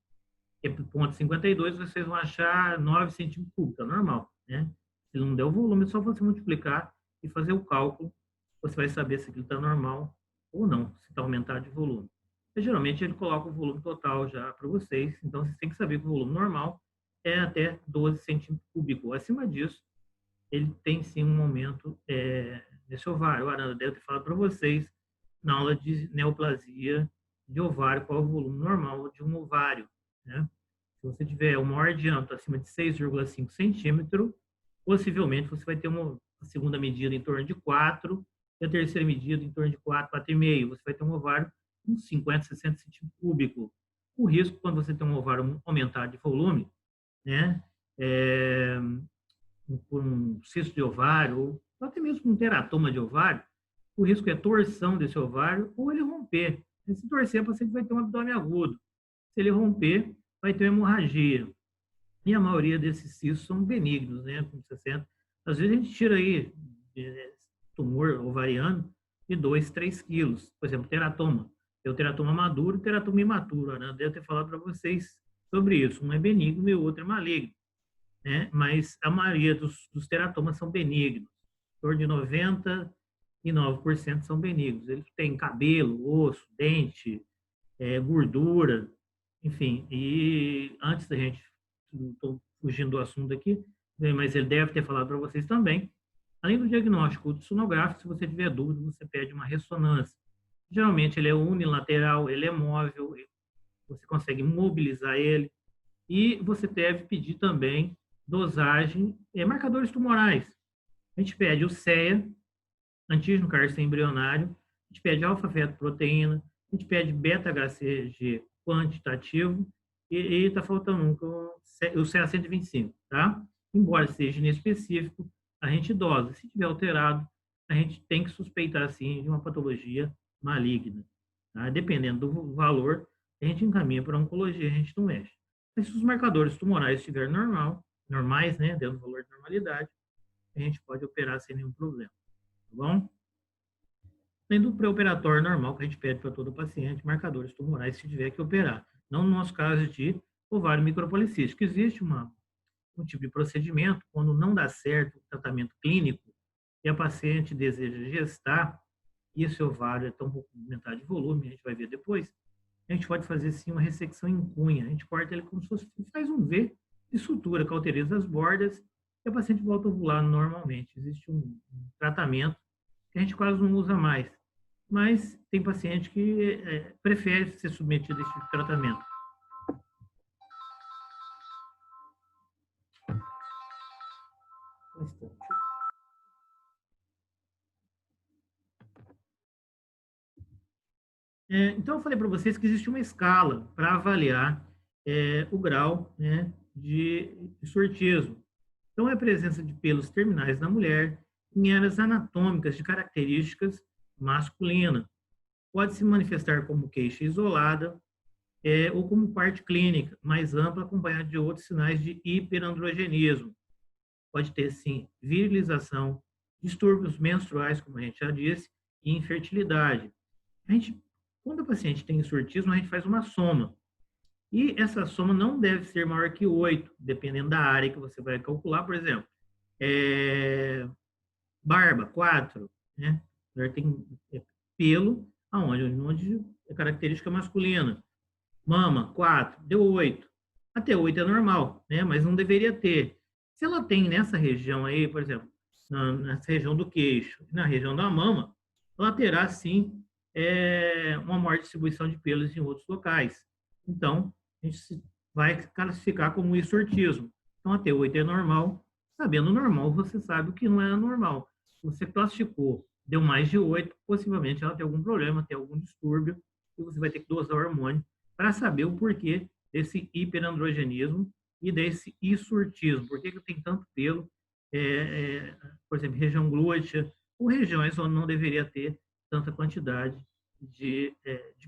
que é 0,52, vocês vão achar 9 centímetros cúbicos, é normal, né? Se não der o volume, é só você multiplicar e fazer o cálculo, você vai saber se aquilo está normal ou não, se está aumentado de volume. E, geralmente ele coloca o volume total já para vocês, então vocês têm que saber que o volume normal é até 12 centímetros cúbicos. Acima disso, ele tem sim um aumento nesse ovário. O Aranda deve ter falado para vocês na aula de neoplasia de ovário, qual é o volume normal de um ovário, né? Se você tiver o maior diâmetro acima de 6,5 centímetros, possivelmente você vai ter uma segunda medida em torno de 4 e a terceira medida em torno de 4, 4,5. Você vai ter um ovário com 50, 60 centímetros cúbicos. O risco, quando você tem um ovário aumentado de volume, né, por um cisto de ovário, ou até mesmo um teratoma de ovário, o risco é torção desse ovário ou ele romper. E se torcer, o paciente vai ter um abdômen agudo. Se ele romper, vai ter uma hemorragia. E a maioria desses cistos são benignos, né? Com 60. Às vezes a gente tira aí tumor ovariano de 2, 3 quilos. Por exemplo, teratoma. Tem o teratoma maduro e o teratoma imaturo. Né? Eu devo ter falado para vocês sobre isso. Um é benigno e o outro é maligno. Né? Mas a maioria dos teratomas são benignos. Em torno de 99% são benignos. Eles têm cabelo, osso, dente, gordura, enfim. E antes da gente, estou fugindo do assunto aqui, mas ele deve ter falado para vocês também, além do diagnóstico ultrassonográfico, se você tiver dúvida, você pede uma ressonância. Geralmente ele é unilateral, ele é móvel, você consegue mobilizar ele, e você deve pedir também dosagem, marcadores tumorais. A gente pede o CEA, antígeno carcinoma embrionário, a gente pede alfa-fetoproteína, a gente pede beta-HCG quantitativo, e está faltando o CA125, tá? Embora seja inespecífico, a gente dosa. Se tiver alterado, a gente tem que suspeitar, sim, de uma patologia maligna. Tá? Dependendo do valor, a gente encaminha para a oncologia, a gente não mexe. Mas se os marcadores tumorais estiverem normais, né, dentro do valor de normalidade, a gente pode operar sem nenhum problema. Tá bom? Além do pré-operatório normal, que a gente pede para todo paciente, marcadores tumorais, se tiver que operar. Não no nosso caso de ovário micropolicístico. Existe um tipo de procedimento, quando não dá certo o tratamento clínico, e a paciente deseja gestar, e esse ovário é tão pouco aumentado de volume, a gente vai ver depois, a gente pode fazer sim uma ressecção em cunha. A gente corta ele como se fosse, faz um V de sutura, cauteriza as bordas, e a paciente volta a ovular normalmente. Existe um tratamento que a gente quase não usa mais, mas tem paciente que prefere ser submetido a esse tipo de tratamento. Então, eu falei para vocês que existe uma escala para avaliar o grau, né, de hirsutismo. Então, é a presença de pelos terminais na mulher em áreas anatômicas de características masculinas. Pode se manifestar como queixa isolada ou como parte clínica mais ampla, acompanhada de outros sinais de hiperandrogenismo. Pode ter, sim, virilização, distúrbios menstruais, como a gente já disse, e infertilidade. Quando o paciente tem hirsutismo, a gente faz uma soma. E essa soma não deve ser maior que 8, dependendo da área que você vai calcular. Por exemplo, Barba, 4, né? A mulher tem pelo, onde é característica masculina. Mama, 4, deu 8. Até 8 é normal, né? Mas não deveria ter. Se ela tem nessa região aí, por exemplo, nessa região do queixo, na região da mama, ela terá sim uma maior distribuição de pelos em outros locais. Então, a gente vai classificar como histrionismo. Então, até 8 é normal. Sabendo normal, você sabe o que não é normal. Você classificou, deu mais de 8, possivelmente ela tem algum problema, tem algum distúrbio, e você vai ter que dosar o hormônio para saber o porquê desse hiperandrogenismo e desse histrionismo. Por que tem tanto pelo, por exemplo, região glútea, ou regiões onde não deveria ter tanta quantidade de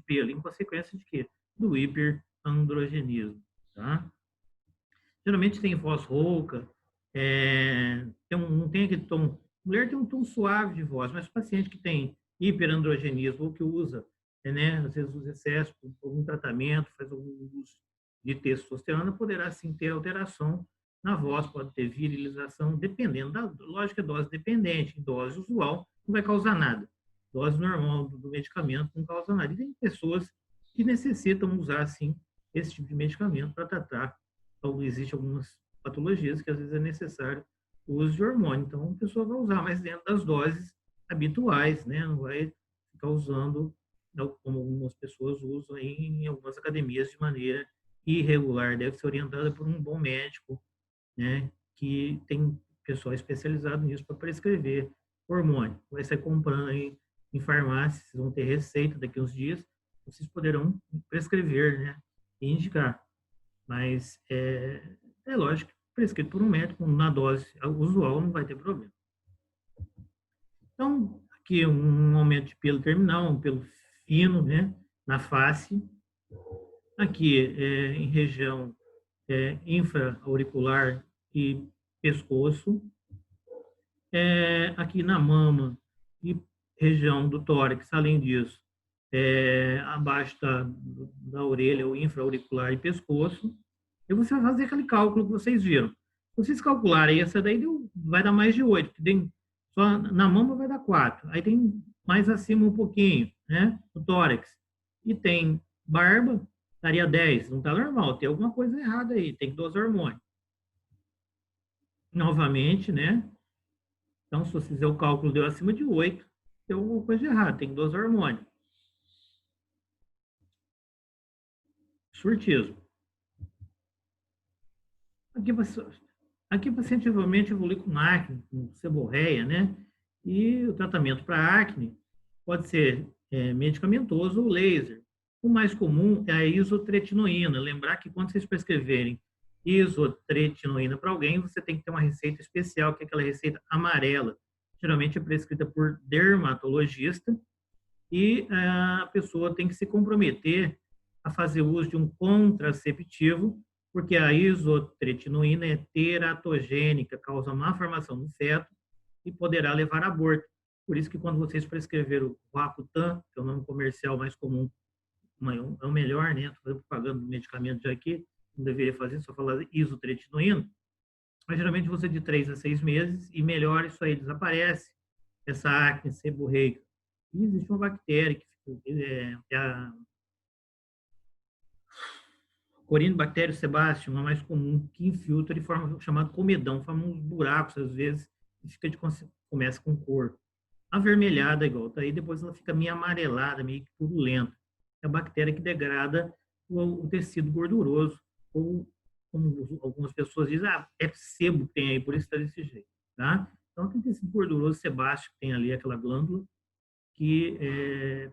pelo, em consequência de quê? Do hiperandrogenismo. Tá? Geralmente tem voz rouca, não tem aquele tom. Mulher tem um tom suave de voz, mas o paciente que tem hiperandrogenismo ou que usa, né, às vezes usa excesso, algum tratamento, faz algum uso de testosterona, poderá sim ter alteração na voz, pode ter virilização, dependendo da lógica, dose dependente. Em dose usual, não vai causar nada. Dose normal do medicamento não causa nada. E tem pessoas que necessitam usar, sim, esse tipo de medicamento para tratar. Então, existem algumas patologias que às vezes é necessário o uso de hormônio. Então, a pessoa vai usar, mas dentro das doses habituais, né? Não vai ficar usando, como algumas pessoas usam em algumas academias de maneira irregular. Deve ser orientada por um bom médico, né? Que tem pessoal especializado nisso para prescrever hormônio. Vai sair comprando em farmácia, vocês vão ter receita daqui a uns dias, vocês poderão prescrever, né? E indicar. Mas é lógico, prescrito por um médico, na dose usual, não vai ter problema. Então, aqui um aumento de pelo terminal, um pelo fino, né, na face. Aqui, em região infra-auricular e pescoço. Aqui na mama e região do tórax, além disso, abaixo da orelha, o infra-auricular e pescoço. E você vai fazer aquele cálculo que vocês viram. Se vocês calcularem, essa daí vai dar mais de 8, só na mama vai dar 4. Aí tem mais acima um pouquinho, né? O tórax. E tem barba, daria 10. Não está normal, tem alguma coisa errada aí, tem que dosar hormônio. Novamente, né? Então, se você fizer o cálculo, deu acima de 8, tem alguma coisa errada, tem que dosar hormônio. Surtismo. Aqui o paciente eventualmente evolui com acne, com seborreia, né? E o tratamento para acne pode ser medicamentoso ou laser. O mais comum é a isotretinoína. Lembrar que quando vocês prescreverem isotretinoína para alguém, você tem que ter uma receita especial, que é aquela receita amarela. Geralmente é prescrita por dermatologista e a pessoa tem que se comprometer a fazer uso de um contraceptivo, porque a isotretinoína é teratogênica, causa má formação no feto e poderá levar a aborto. Por isso que quando vocês prescreveram o Racutan, que é o nome comercial mais comum, é o melhor, né? Estou fazendo propaganda do medicamento já aqui, não deveria fazer, só falar isotretinoína, mas geralmente você de 3 a 6 meses e melhor isso aí, desaparece essa acne seborreica. E existe uma bactéria que é a Corynebacterium sebaceum, a mais comum, que infiltra e forma o chamado comedão, forma uns buracos às vezes e começa com cor avermelhada igual, tá aí, depois ela fica meio amarelada, meio purulenta. É a bactéria que degrada o tecido gorduroso, ou como algumas pessoas dizem, é sebo que tem aí, por isso está desse jeito, tá? Então tem tecido gorduroso sebáceo que tem ali aquela glândula que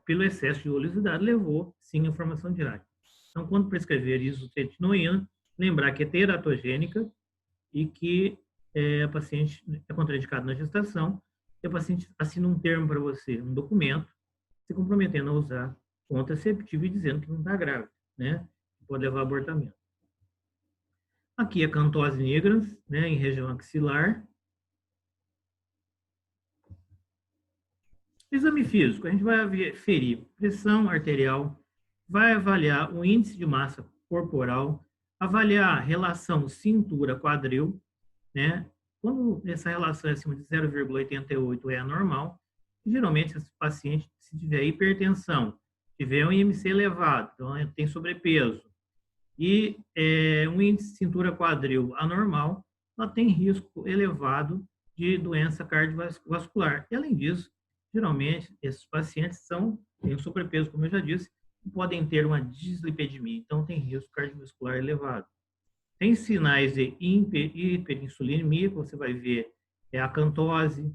pelo excesso de oleosidade levou sim à formação de acne. Então, quando prescrever isotretinoína, lembrar que é teratogênica e que a paciente é contraindicada na gestação, e a paciente assina um termo para você, um documento, se comprometendo a usar contraceptivo e dizendo que não está grávida, né? Pode levar a abortamento. Aqui a cantose nigrans, né, em região axilar. Exame físico, a gente vai aferir pressão arterial, vai avaliar o índice de massa corporal, avaliar a relação cintura-quadril, né? Quando essa relação é acima de 0,88 é anormal, geralmente esse paciente, se tiver hipertensão, tiver um IMC elevado, então tem sobrepeso, e um índice de cintura quadril anormal, ela tem risco elevado de doença cardiovascular. E, além disso, geralmente, esses pacientes têm um sobrepeso, como eu já disse, e podem ter uma dislipidemia, então tem risco cardiovascular elevado. Tem sinais de hiperinsulinemia, que você vai ver a acantose,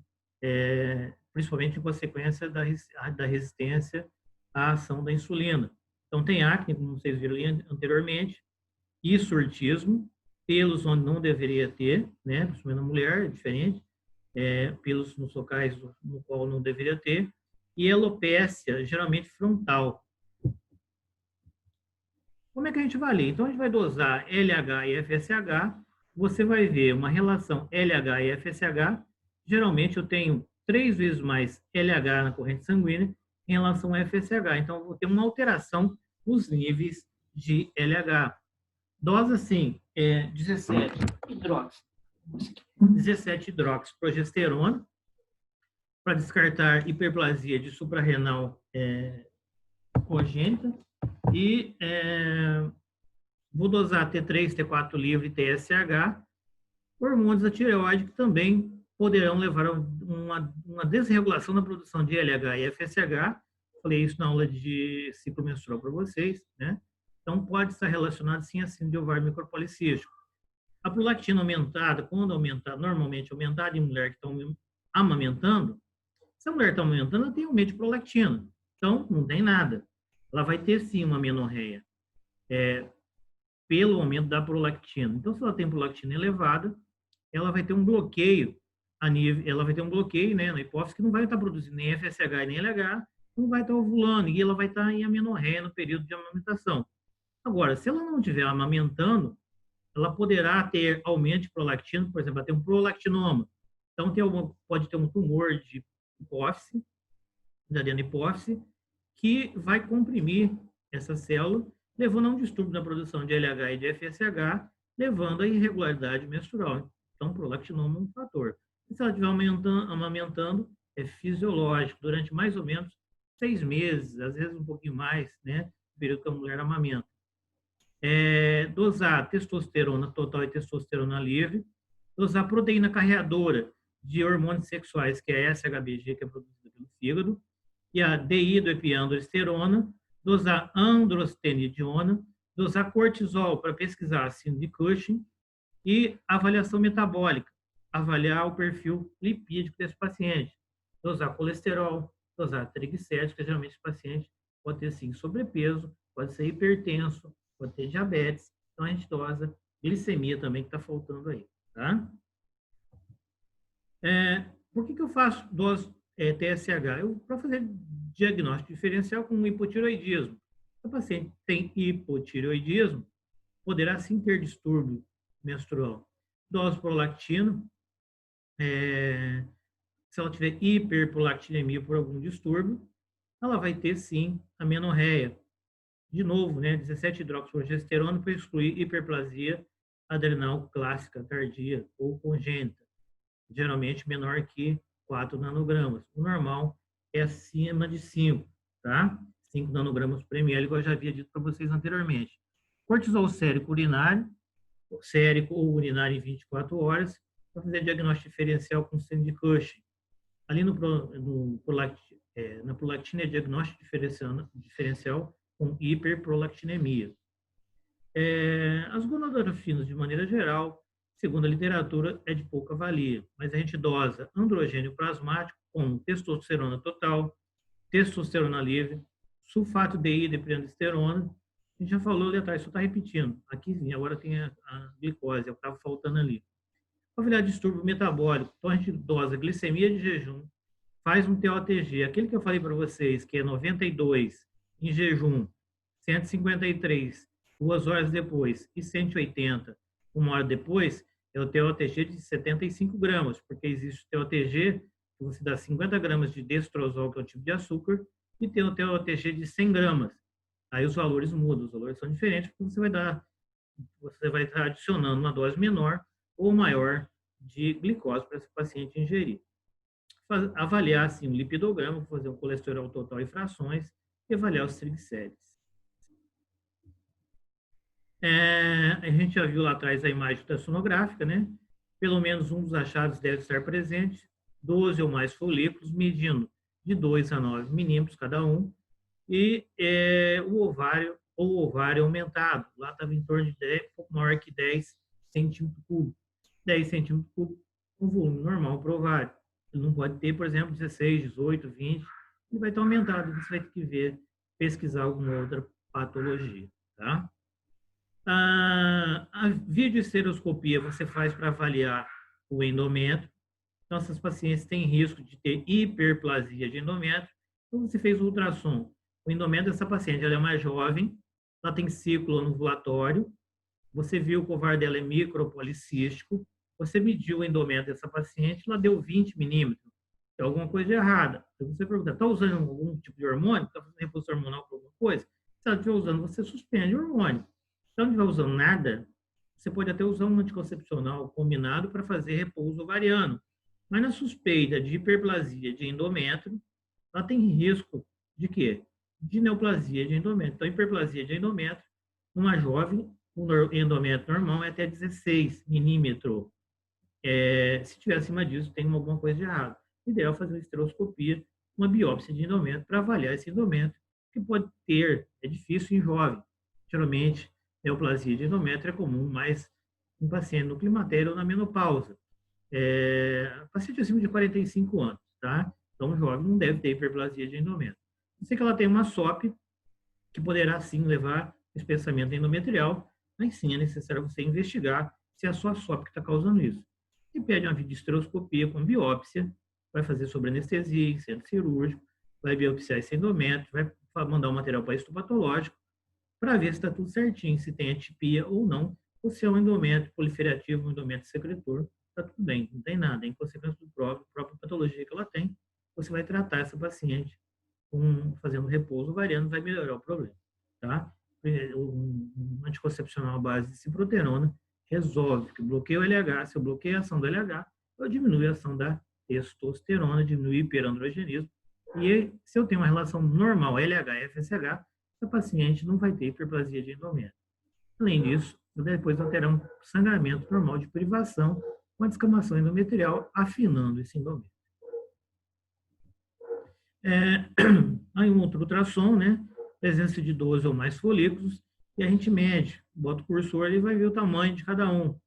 principalmente em consequência da resistência à ação da insulina. Então, tem acne, como vocês viram anteriormente, hirsutismo, pelos onde não deveria ter, né? Principalmente na mulher, é diferente, pelos nos locais no qual não deveria ter, e alopécia, geralmente frontal. Como é que a gente avalia? Então, a gente vai dosar LH e FSH, você vai ver uma relação LH e FSH, geralmente eu tenho 3 vezes mais LH na corrente sanguínea em relação a FSH, então eu vou ter uma alteração nos níveis de LH. Dose, assim, 17 hidroxiprogesterona, para descartar hiperplasia de suprarrenal congênita, e vou dosar T3, T4 livre e TSH, hormônios da tireoide que também poderão levar a uma desregulação da produção de LH e FSH. Falei isso na aula de ciclo menstrual para vocês, né? Então, pode estar relacionado, sim, a síndrome de ovário micropolicístico. A prolactina aumentada, quando aumentar, normalmente aumentada em mulher que está amamentando, se a mulher está amamentando, ela tem aumento de prolactina. Então, não tem nada. Ela vai ter, sim, uma amenorreia pelo aumento da prolactina. Então, se ela tem prolactina elevada, ela vai ter um bloqueio né, na hipófise, que não vai estar produzindo nem FSH nem LH, não vai estar ovulando, e ela vai estar em amenorreia no período de amamentação. Agora, se ela não estiver amamentando, ela poderá ter aumento de prolactina, por exemplo, ela tem um prolactinoma. Então, pode ter um tumor de hipófise, da adenohipófise, que vai comprimir essa célula, levando a um distúrbio na produção de LH e de FSH, levando a irregularidade menstrual. Então, prolactinoma é um fator. E se ela estiver amamentando, é fisiológico, durante mais ou menos 6 meses, às vezes um pouquinho mais, né, no período que a mulher amamenta. Dosar testosterona total e testosterona livre, dosar proteína carreadora de hormônios sexuais, que é a SHBG, que é produzida pelo fígado, e a dihidroepiandrosterona, dosar androstenediona, dosar cortisol para pesquisar a síndrome de Cushing, e avaliação metabólica, avaliar o perfil lipídico desse paciente, dosar colesterol, dosar triglicéridos, que geralmente esse paciente pode ter, sim, sobrepeso, pode ser hipertenso, pode ter diabetes, então a gente dosa glicemia também, que está faltando aí, tá? Por que eu faço dose TSH? Para fazer diagnóstico diferencial com hipotireoidismo. Se o paciente tem hipotireoidismo, poderá sim ter distúrbio menstrual. Dose prolactina, se ela tiver hiperprolactinemia por algum distúrbio, ela vai ter sim amenorreia. De novo, né, 17 hidroxiprogesterona para excluir hiperplasia adrenal clássica, tardia ou congênita, geralmente menor que 4 nanogramas. O normal é acima de 5, tá? 5 nanogramas por ml, igual eu já havia dito para vocês anteriormente. Cortisol sérico ou urinário em 24 horas, para fazer diagnóstico diferencial com síndrome de Cushing. Ali na prolactina é diagnóstico diferencial com hiperprolactinemia. As gonadotrofinas, de maneira geral, segundo a literatura, é de pouca valia, mas a gente dosa androgênio plasmático com testosterona total, testosterona livre, sulfato de dietilpirandesterona. A gente já falou ali atrás, só está repetindo. Aqui sim, agora tem a glicose, é o que estava faltando ali. Para avaliar distúrbio metabólico, então a gente dosa glicemia de jejum, faz um TOTG, aquele que eu falei para vocês, que é 92 em jejum, 153 2 horas depois e 180 1 hora depois, é o TOTG de 75 gramas, porque existe o TOTG que você dá 50 gramas de destrozol, que é um tipo de açúcar, e tem o TOTG de 100 gramas. Aí os valores mudam, os valores são diferentes, porque você vai estar adicionando uma dose menor ou maior de glicose para esse paciente ingerir. Avaliar, assim, o lipidograma, fazer um colesterol total e frações e avaliar os triglicérides. A gente já viu lá atrás a imagem ultrassonográfica, né? Pelo menos um dos achados deve estar presente, 12 ou mais folículos, medindo de 2 a 9 milímetros cada um, e o ovário aumentado, lá estava em torno de 10, um pouco maior que 10 centímetros cúbicos. 10 centímetros cúbicos, um volume normal para o ovário. Ele não pode ter, por exemplo, 16, 18, 20, ele vai estar aumentado, você vai ter que ver, pesquisar alguma outra patologia, tá? A videoestereoscopia você faz para avaliar o endométrio. Então, essas pacientes têm risco de ter hiperplasia de endométrio. Então, você fez o ultrassom. O endométrio dessa paciente, ela é mais jovem, ela tem ciclo anovulatório, você viu que o ovário dela é micropolicístico, você mediu o endométrio dessa paciente, ela deu 20 milímetros. Tem alguma coisa de errada. Se você perguntar, está usando algum tipo de hormônio? Está fazendo reposição hormonal para alguma coisa? Se ela estiver usando, você suspende o hormônio. Se ela não estiver usando nada, você pode até usar um anticoncepcional combinado para fazer repouso ovariano. Mas na suspeita de hiperplasia de endométrio, ela tem risco de quê? De neoplasia de endométrio. Então, hiperplasia de endométrio, numa jovem, o endométrio normal é até 16 milímetros. Se estiver acima disso, tem alguma coisa de errado. O ideal é fazer uma estereoscopia, uma biópsia de endométrio, para avaliar esse endométrio, que pode ter, é difícil em jovem. Geralmente, neoplasia de endométrio é comum, mas em paciente no climatério ou na menopausa. Paciente acima de 45 anos, tá? Então, jovem não deve ter hiperplasia de endométrio. Eu sei que ela tem uma SOP, que poderá, sim, levar ao espessamento endometrial, mas sim é necessário você investigar se é a sua SOP que está causando isso. E pede uma videoestereoscopia com biópsia, vai fazer sobre anestesia, centro cirúrgico, vai biopsiar esse endométrio, vai mandar o material para histopatológico, para ver se está tudo certinho, se tem atipia ou não, ou se é um endométrio proliferativo, um endométrio secretor, está tudo bem, não tem nada. Em consequência do própria patologia que ela tem, você vai tratar essa paciente fazendo repouso ovariano, vai melhorar o problema, tá? Um anticoncepcional à base de ciproterona resolve, que bloqueia o LH, se eu bloqueio a ação do LH, eu diminuo a ação da testosterona, diminui o hiperandrogenismo, e se eu tenho uma relação normal LH-FSH, a paciente não vai ter hiperplasia de endométrio. Além disso, depois vai ter um sangramento normal de privação com a descamação endometrial, afinando esse endométrio. Aí um outro ultrassom, né? Presença de 12 ou mais folículos, e a gente mede, bota o cursor ali e vai ver o tamanho de cada um.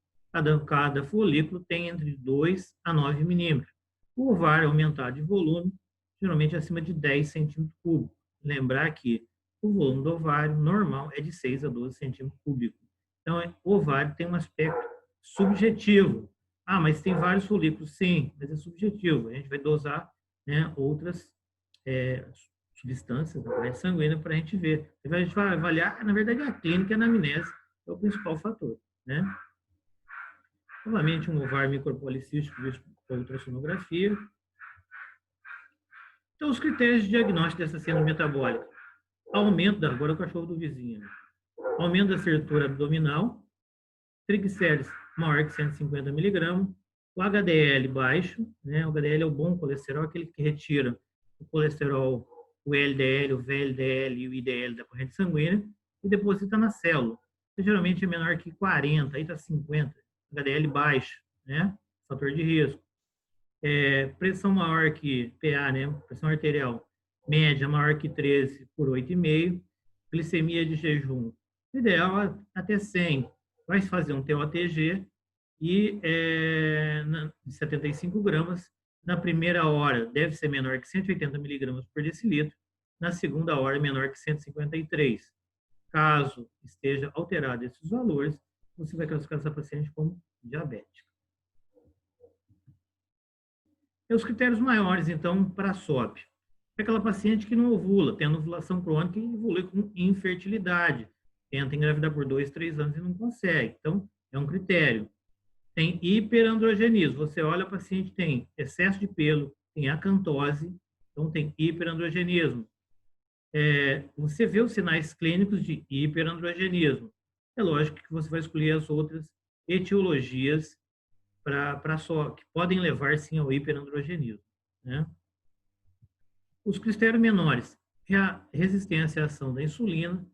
Cada folículo tem entre 2 a 9 milímetros. O ovário aumentado de volume, geralmente acima de 10 centímetros cúbicos. Lembrar que o volume do ovário normal é de 6 a 12 centímetros cúbicos. Então, o ovário tem um aspecto subjetivo. Ah, mas tem vários folículos. Sim, mas é subjetivo. A gente vai dosar, né, outras substâncias da corrente sanguínea para a gente ver. A gente vai avaliar, na verdade, a clínica e a anamnese é o principal fator, né? Novamente, um ovário micropolicístico visto por ultrassonografia. Então, os critérios de diagnóstico dessa síndrome metabólica. Aumento, agora o cachorro do vizinho, né? Aumento da estrutura abdominal, triglicérides maior que 150 miligramas, o HDL baixo, né? O HDL é o bom colesterol, aquele que retira o colesterol, o LDL, o VLDL e o IDL da corrente sanguínea e deposita na célula. Geralmente é menor que 40, aí está 50, HDL baixo, né? Fator de risco. Pressão maior que PA, né? Pressão arterial média maior que 13 por 8,5, glicemia de jejum ideal até 100, vai fazer um TOTG e de 75 gramas, na primeira hora deve ser menor que 180 miligramas por decilitro, na segunda hora menor que 153. Caso esteja alterado esses valores, você vai classificar essa paciente como diabética. E os critérios maiores, então, para a SOP. É aquela paciente que não ovula, tem ovulação crônica e evolui com infertilidade. Tenta engravidar por 2, 3 anos e não consegue. Então, é um critério. Tem hiperandrogenismo. Você olha, o paciente tem excesso de pelo, tem acantose, então tem hiperandrogenismo. Você vê os sinais clínicos de hiperandrogenismo. É lógico que você vai escolher as outras etiologias que podem levar, sim, ao hiperandrogenismo, né? Os critérios menores é a resistência à ação da insulina.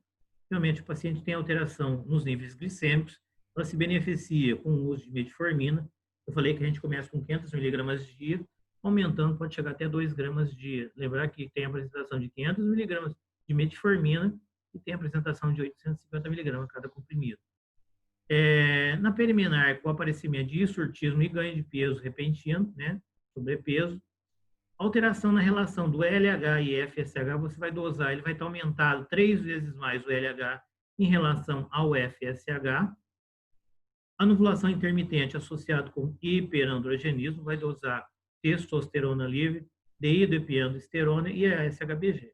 Realmente, o paciente tem alteração nos níveis glicêmicos, ela se beneficia com o uso de metformina. Eu falei que a gente começa com 500 miligramas de dia, aumentando, pode chegar até 2 gramas de dia. Lembrar que tem a apresentação de 500 miligramas de metformina e tem a apresentação de 850 miligramas cada comprimido. Na preliminar, com o aparecimento de hirsutismo e ganho de peso repentino, né, sobrepeso, alteração na relação do LH e FSH, você vai dosar, ele vai estar aumentado 3 vezes mais o LH em relação ao FSH. Anovulação intermitente associado com hiperandrogenismo, vai dosar testosterona livre, dihidroepiandrosterona e a SHBG.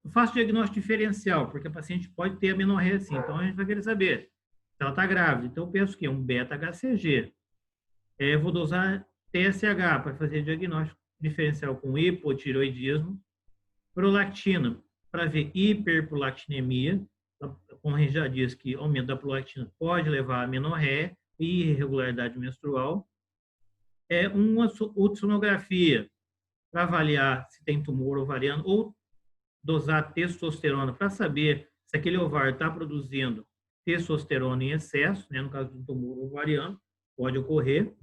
Eu faço diagnóstico diferencial, porque a paciente pode ter amenorreia sim, então a gente vai querer saber se ela está grávida. Então eu penso que é um beta-HCG. Vou dosar TSH para fazer diagnóstico diferencial com hipotireoidismo, prolactina para ver hiperprolactinemia, como a gente já disse que aumento da prolactina pode levar a amenorreia e irregularidade menstrual. Uma ultrassonografia para avaliar se tem tumor ovariano ou dosar testosterona para saber se aquele ovário está produzindo testosterona em excesso, né, no caso do tumor ovariano, pode ocorrer.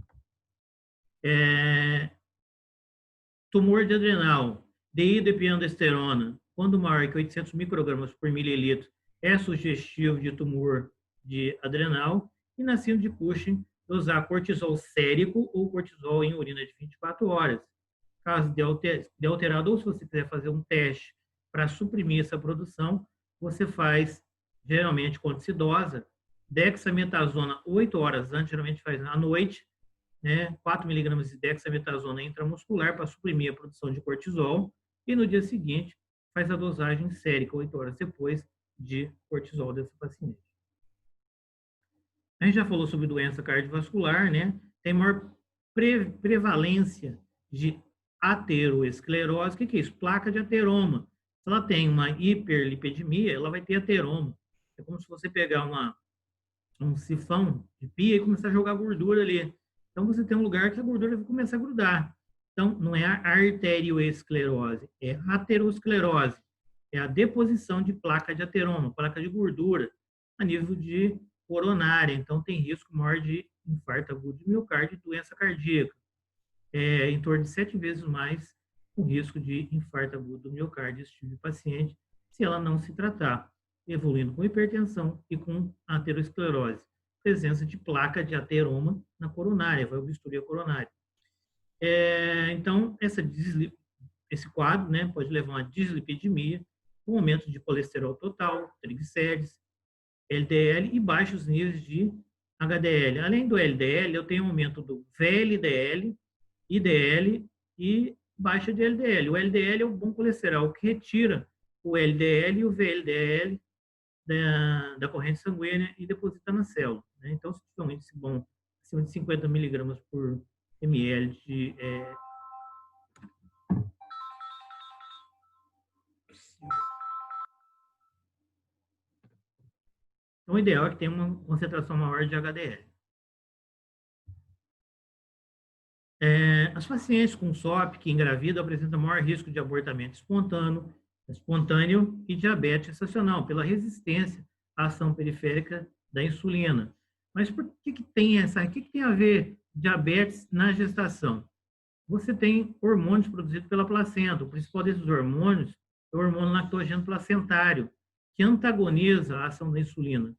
Tumor de adrenal, dihidroepiandrosterona, quando maior que 800 microgramas por mililitro, é sugestivo de tumor de adrenal. E na síndrome de Cushing, dosar cortisol sérico ou cortisol em urina de 24 horas. Caso de alterado, ou se você quiser fazer um teste para suprimir essa produção, você faz, geralmente, quando se dosa, dexametasona 8 horas antes, geralmente faz à noite, né, 4 miligramas de dexametasona intramuscular para suprimir a produção de cortisol, e no dia seguinte faz a dosagem sérica 8 horas depois de cortisol dessa paciente. A gente já falou sobre doença cardiovascular, né? Tem maior prevalência de ateroesclerose. O que é isso? Placa de ateroma. Se ela tem uma hiperlipidemia, ela vai ter ateroma. É como se você pegar um sifão de pia e começar a jogar gordura ali. Então, você tem um lugar que a gordura vai começar a grudar. Então, não é a arteriosclerose, é a aterosclerose. É a deposição de placa de ateroma, placa de gordura, a nível de coronária. Então, tem risco maior de infarto agudo de miocárdio e doença cardíaca. Em torno de 7 vezes mais o risco de infarto agudo do miocárdio desse tipo de paciente, se ela não se tratar, evoluindo com hipertensão e com aterosclerose. Presença de placa de ateroma na coronária, vai obstruir a coronária. Então, esse quadro, né, pode levar a uma dislipidemia, um aumento de colesterol total, triglicérides, LDL e baixos níveis de HDL. Além do LDL, eu tenho um aumento do VLDL, IDL e baixa de LDL. O LDL é o bom colesterol, que retira o LDL e o VLDL da corrente sanguínea e deposita na célula, né? Então, se tiver um índice bom, acima de 50 miligramas por ml de então, o ideal é que tenha uma concentração maior de HDL. As pacientes com SOP que engravidam apresentam maior risco de abortamento espontâneo e diabetes gestacional, pela resistência à ação periférica da insulina. Mas por que tem o que tem a ver diabetes na gestação? Você tem hormônios produzidos pela placenta. O principal desses hormônios é o hormônio lactogênio placentário, que antagoniza a ação da insulina.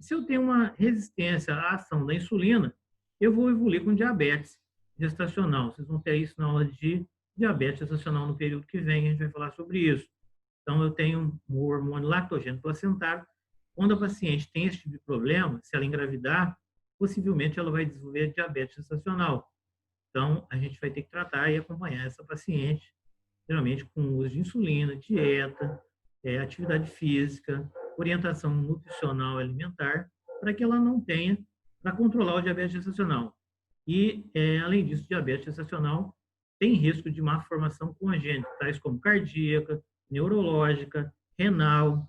Se eu tenho uma resistência à ação da insulina, eu vou evoluir com diabetes gestacional. Vocês vão ter isso na aula de diabetes gestacional no período que vem, a gente vai falar sobre isso. Então, eu tenho um hormônio lactogênio placentário. Quando a paciente tem esse tipo de problema, se ela engravidar, possivelmente ela vai desenvolver diabetes gestacional. Então, a gente vai ter que tratar e acompanhar essa paciente, geralmente com uso de insulina, dieta, atividade física, orientação nutricional e alimentar, para que ela não tenha, para controlar o diabetes gestacional. E, além disso, diabetes gestacional tem risco de má formação congênita, tais como cardíaca, neurológica, renal,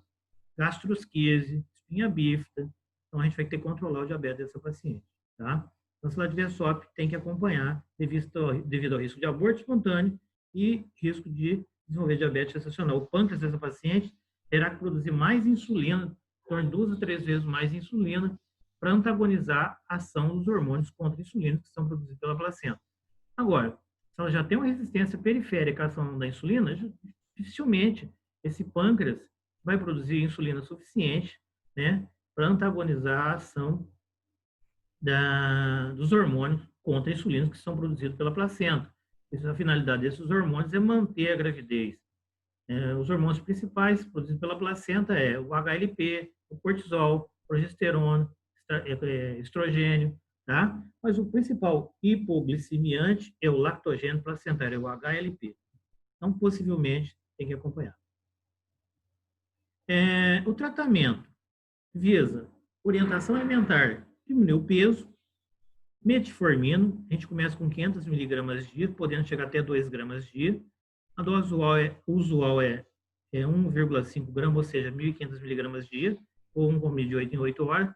gastrosquise, espinha bífida. Então, a gente vai ter que controlar o diabetes dessa paciente. tá? Então, se ela tiver SOP, tem que acompanhar devido ao risco de aborto espontâneo e risco de desenvolver diabetes gestacional. O pâncreas dessa paciente terá que produzir mais insulina, em torno de 2 a 3 vezes mais insulina, para antagonizar a ação dos hormônios contra a insulina que são produzidos pela placenta. Agora, se ela já tem uma resistência periférica à ação da insulina, dificilmente esse pâncreas vai produzir insulina suficiente, né, para antagonizar a ação dos hormônios contra a insulina que são produzidos pela placenta. A finalidade desses hormônios é manter a gravidez. Os hormônios principais produzidos pela placenta é o HLP, o cortisol, progesterona, estrogênio, tá? Mas o principal hipoglicemiante é o lactogênio placentário, é o HLP. Então, possivelmente, tem que acompanhar. O tratamento visa orientação alimentar, diminuir o peso, metformina, a gente começa com 500 miligramas dia, podendo chegar até 2 gramas dia. A dose usual é 1,5 gramas, ou seja, 1.500 miligramas dia, ou um comprimido de 8 em 8 horas.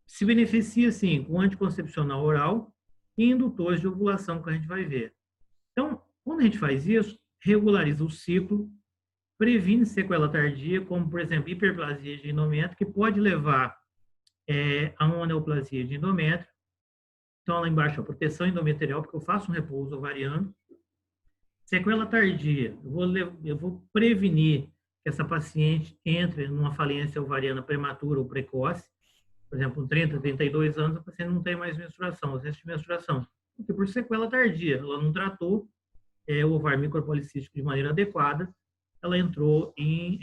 Se beneficia, sim, com anticoncepcional oral e indutores de ovulação, que a gente vai ver. Então, quando a gente faz isso, regulariza o ciclo, previne sequela tardia, como, por exemplo, hiperplasia de endométrio, que pode levar a uma neoplasia de endométrio. Então, lá embaixo, a proteção endometrial, porque eu faço um repouso ovariano. Sequela tardia, eu vou prevenir que essa paciente entre numa falência ovariana prematura ou precoce. Por exemplo, com 30, 32 anos, a paciente não tem mais menstruação, ausência de menstruação. Porque por sequela tardia, ela não tratou o ovário micropolicístico de maneira adequada, ela entrou em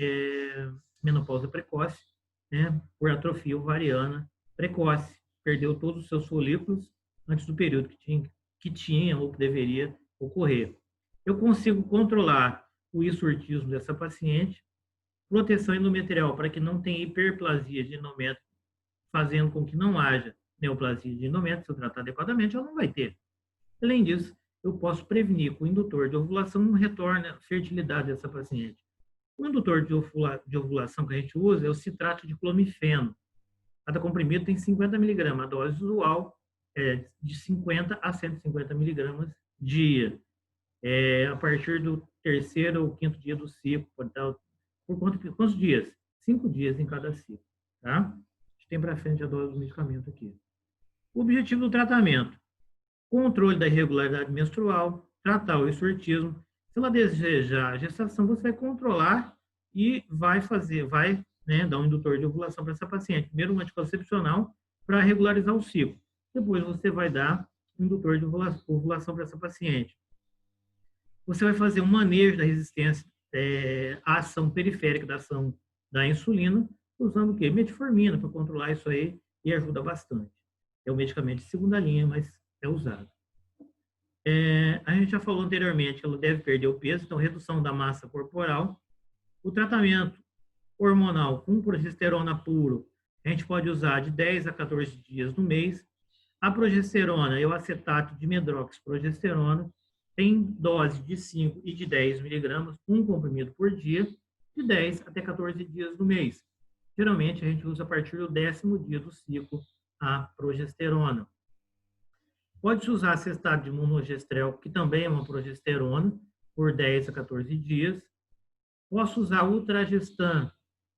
menopausa precoce, né, por atrofia ovariana precoce, perdeu todos os seus folículos antes do período que tinha ou que deveria ocorrer. Eu consigo controlar o hirsutismo dessa paciente, proteção endometrial para que não tenha hiperplasia de endométrio, fazendo com que não haja neoplasia de endométrio. Se eu tratar adequadamente, ela não vai ter. Além disso, eu posso prevenir com o indutor de ovulação um retorno à fertilidade dessa paciente. O indutor de ovulação que a gente usa é o citrato de clomifeno. Cada comprimido tem 50 miligramas. A dose usual é de 50 a 150 miligramas dia. A partir do 3º ou 5º dia do ciclo. Por quantos dias? 5 dias em cada ciclo. Tá? A gente tem para frente a dose do medicamento aqui. O objetivo do tratamento: controle da irregularidade menstrual, tratar o hirsutismo. Se ela desejar a gestação, você vai controlar e vai dar um indutor de ovulação para essa paciente. Primeiro um anticoncepcional para regularizar o ciclo. Depois você vai dar um indutor de ovulação para essa paciente. Você vai fazer um manejo da resistência à ação periférica da ação da insulina, usando o quê? Metformina para controlar isso aí, e ajuda bastante. É um medicamento de segunda linha, mas é usado. A gente já falou anteriormente que ela deve perder o peso, então redução da massa corporal. O tratamento hormonal com progesterona puro, a gente pode usar de 10 a 14 dias no mês. A progesterona é o acetato de medroxiprogesterona, tem dose de 5 e de 10 miligramas, um comprimido por dia, de 10 até 14 dias no mês. Geralmente, a gente usa a partir do 10º dia do ciclo a progesterona. Pode-se usar acetato de monogestrel, que também é uma progesterona, por 10 a 14 dias. Posso usar ultragestan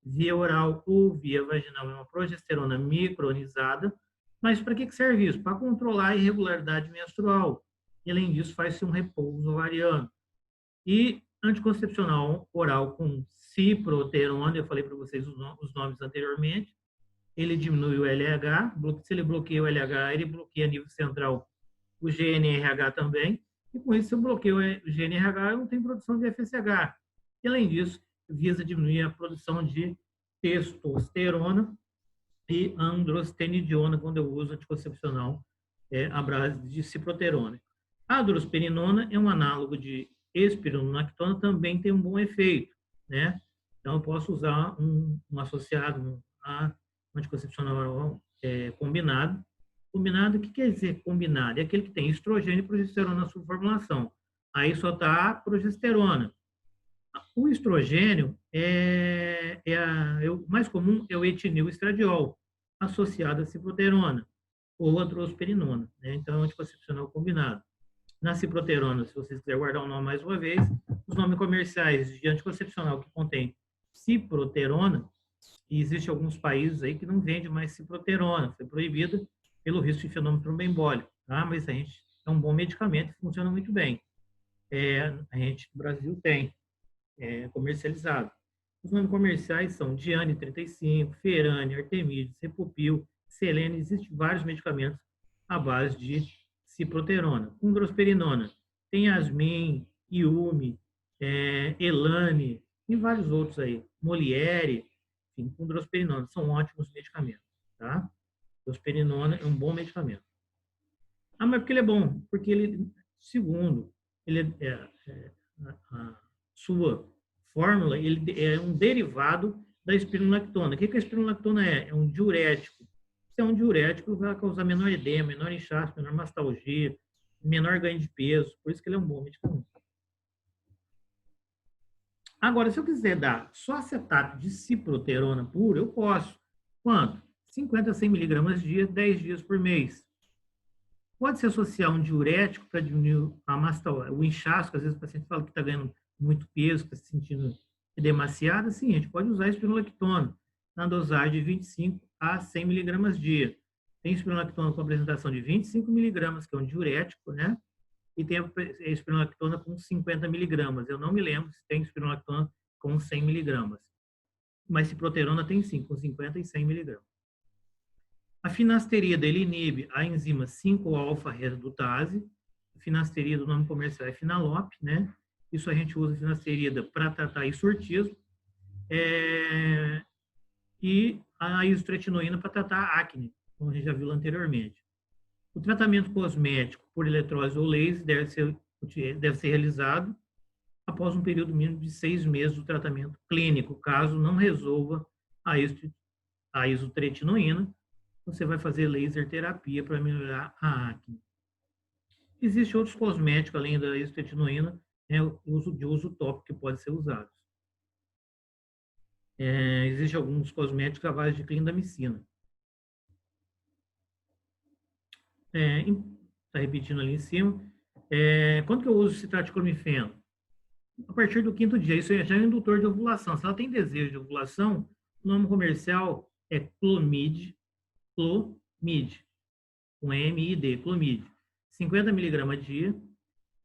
via oral ou via vaginal, é uma progesterona micronizada. Mas para que serve isso? Para controlar a irregularidade menstrual. E, além disso, faz-se um repouso ovariano. E anticoncepcional oral com ciproterona, eu falei para vocês os nomes anteriormente, ele diminui o LH, se ele bloqueia o LH, ele bloqueia a nível central o GNRH também, e com isso, se eu bloqueio o GNRH, eu não tenho produção de FSH. E, além disso, visa diminuir a produção de testosterona e androstenidiona, quando eu uso anticoncepcional à base de ciproterona. A drosperinona é um análogo de espironolactona, também tem um bom efeito, né? Então, eu posso usar um associado a anticoncepcional combinado. Combinado, o que quer dizer combinado? É aquele que tem estrogênio e progesterona na sua formulação. Aí só está a progesterona. O estrogênio o mais comum é o etinil estradiol, associado à ciproterona. ou a drosperinona, né? Então, é um anticoncepcional combinado. Na ciproterona, se vocês quiserem guardar o nome mais uma vez, os nomes comerciais de anticoncepcional que contém ciproterona, e existem alguns países aí que não vendem mais ciproterona, foi proibida pelo risco de fenômeno tromboembólico, tá? Mas a gente é um bom medicamento e funciona muito bem. A gente no Brasil tem comercializado. Os nomes comerciais são Diane 35, Ferane, Artemides, Repopil, Selene. Existem vários medicamentos à base de ciproterona. Com drosperinona, tem Yasmin, Iume, Elane e vários outros aí. Moliere, enfim, com drosperinona. São ótimos medicamentos, tá? Drosperinona é um bom medicamento. Ah, mas por que ele é bom? Porque ele, segundo, a sua fórmula, ele é um derivado da espironolactona. O que a espironolactona é? É um diurético. Se é um diurético, vai causar menor edema, menor inchaço, menor mastalgia, menor ganho de peso. Por isso que ele é um bom medicamento. Agora, se eu quiser dar só acetato de ciproterona puro, eu posso. Quanto? 50 a 100 miligramas dia, 10 dias por mês. Pode-se associar um diurético para diminuir o inchaço, que às vezes o paciente fala que está ganhando muito peso, está se sentindo demasiado. Sim, a gente pode usar a espironolactona na dosagem de 25 a 100 miligramas dia. Tem espironolactona com apresentação de 25 miligramas, que é um diurético, né? E tem a espironolactona com 50 miligramas. Eu não me lembro se tem espironolactona com 100 miligramas. Mas ciproterona tem sim, com 50 e 100 miligramas. A finasterida, ele inibe a enzima 5-alfa-redutase. A finasterida, o nome comercial é Finalop, né? Isso a gente usa a finasterida para tratar hirsutismo. E a isotretinoína para tratar acne, como a gente já viu anteriormente. O tratamento cosmético por eletrólise ou laser deve ser realizado após um período mínimo de 6 meses do tratamento clínico. Caso não resolva a isotretinoína, você vai fazer laser terapia para melhorar a acne. Existem outros cosméticos, além da isotretinoína, de uso tópico que pode ser usado. Existem alguns cosméticos à base de clindamicina. Está repetindo ali em cima. Quando que eu uso citrato de clomifeno? A partir do 5º dia. Isso já é um indutor de ovulação. Se ela tem desejo de ovulação, o nome comercial é Clomid, com MID, Clomid. 50 miligramas dia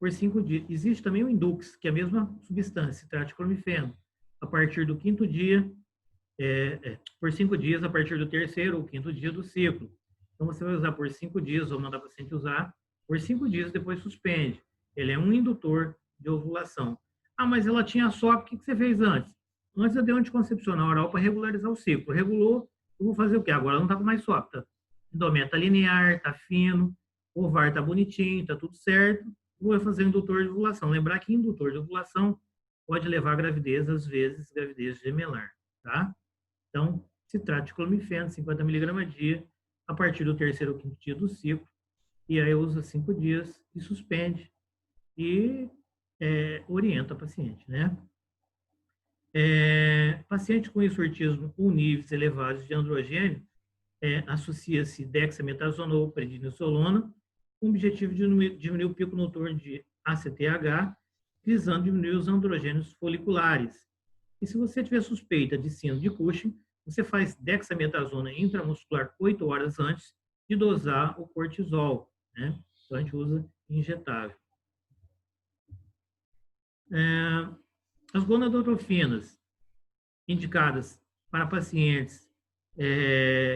por 5 dias. Existe também o Indux, que é a mesma substância, citrato de clomifeno. A partir do 5º dia, por 5 dias, a partir do 3º ou 5º dia do ciclo. Então, você vai usar por 5 dias, ou mandar o paciente usar por 5 dias, depois suspende. Ele é um indutor de ovulação. Ah, mas ela tinha SOP, o que você fez antes? Antes eu dei um anticoncepcional oral para regularizar o ciclo. Regulou, eu vou fazer o quê? Agora não está com mais SOP. Tá? Endometa está linear, está fino, o ovário está bonitinho, está tudo certo. Vou fazer indutor de ovulação. Lembrar que indutor de ovulação pode levar a gravidez, às vezes, gravidez gemelar. Tá? Então, citrato de clomifeno, 50 miligramas dia, a partir do 3º ou 5º dia do ciclo. E aí usa 5 dias e suspende. E orienta o paciente, né? Paciente com hirsutismo ou níveis elevados de androgênio, associa-se dexametasona ou prednisolona, com o objetivo de diminuir o pico noturno de ACTH, visando diminuir os androgênios foliculares. E se você tiver suspeita de síndrome de Cushing, você faz dexametasona intramuscular 8 horas antes de dosar o cortisol, né? Então, a gente usa injetável. As gonadotrofinas indicadas para pacientes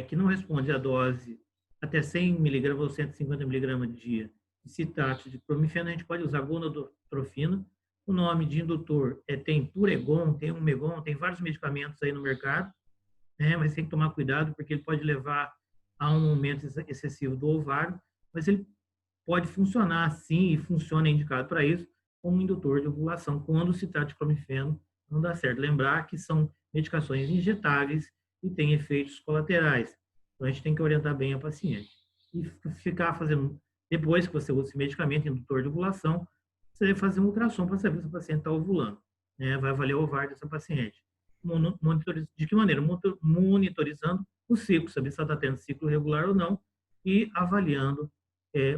que não respondem à dose até 100 mg ou 150 mg de dia de citrato de clomifeno, a gente pode usar gonadotrofina. O nome de indutor tem Puregon, tem Umegon, tem vários medicamentos aí no mercado, mas tem que tomar cuidado porque ele pode levar a um aumento excessivo do ovário, mas ele pode funcionar sim, e funciona indicado para isso, como indutor de ovulação, quando o citrato de clomifeno não dá certo. Lembrar que são medicações injetáveis e têm efeitos colaterais. Então, a gente tem que orientar bem a paciente. E ficar fazendo, depois que você usa esse medicamento, indutor de ovulação, você vai fazer um ultrassom para saber se a paciente está ovulando. Vai avaliar o ovário dessa paciente. De que maneira? Monitorizando o ciclo, saber se ela está tendo ciclo regular ou não. e avaliando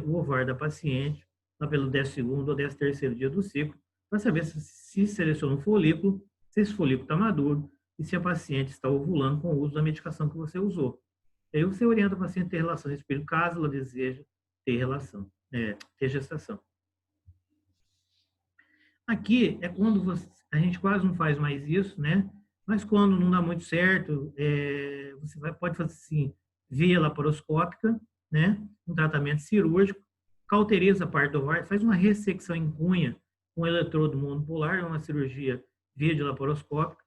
o ovário da paciente, lá pelo 12º ou 13º dia do ciclo, para saber se seleciona um folículo, se esse folículo está maduro e se a paciente está ovulando com o uso da medicação que você usou. E aí você orienta a paciente a ter relação de espelho, caso ela deseje ter relação, ter gestação. Aqui é quando a gente quase não faz mais isso, né? Mas quando não dá muito certo, você pode fazer assim, via laparoscópica, né? Um tratamento cirúrgico, cauteriza a parte do ovário, faz uma ressecção em cunha com eletrodo monopolar, uma cirurgia via de laparoscópica,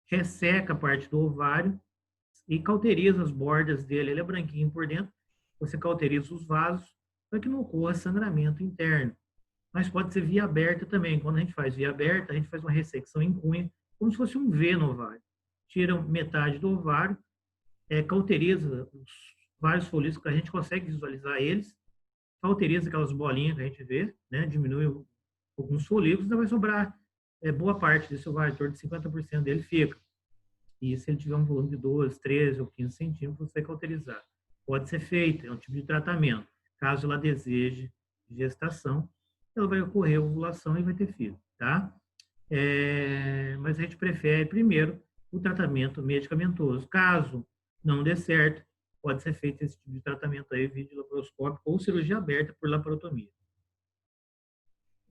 resseca a parte do ovário e cauteriza as bordas dele. Ele é branquinho por dentro, você cauteriza os vasos para que não ocorra sangramento interno. Mas pode ser via aberta também. Quando a gente faz via aberta, a gente faz uma ressecção em cunha, como se fosse um V no ovário. Tira metade do ovário, cauteriza os vários folículos que a gente consegue visualizar eles, cauteriza aquelas bolinhas que a gente vê, né? Diminui alguns folículos, ainda vai sobrar boa parte desse ovário, em torno de 50% dele fica. E se ele tiver um volume de 12, 13 ou 15 centímetros, você vai cauterizar. Pode ser feito, é um tipo de tratamento. Caso ela deseje gestação, ela vai ocorrer a ovulação e vai ter filho, tá? Mas a gente prefere, primeiro, o tratamento medicamentoso. Caso não dê certo, pode ser feito esse tipo de tratamento aí, vídeo laparoscópico ou cirurgia aberta por laparotomia.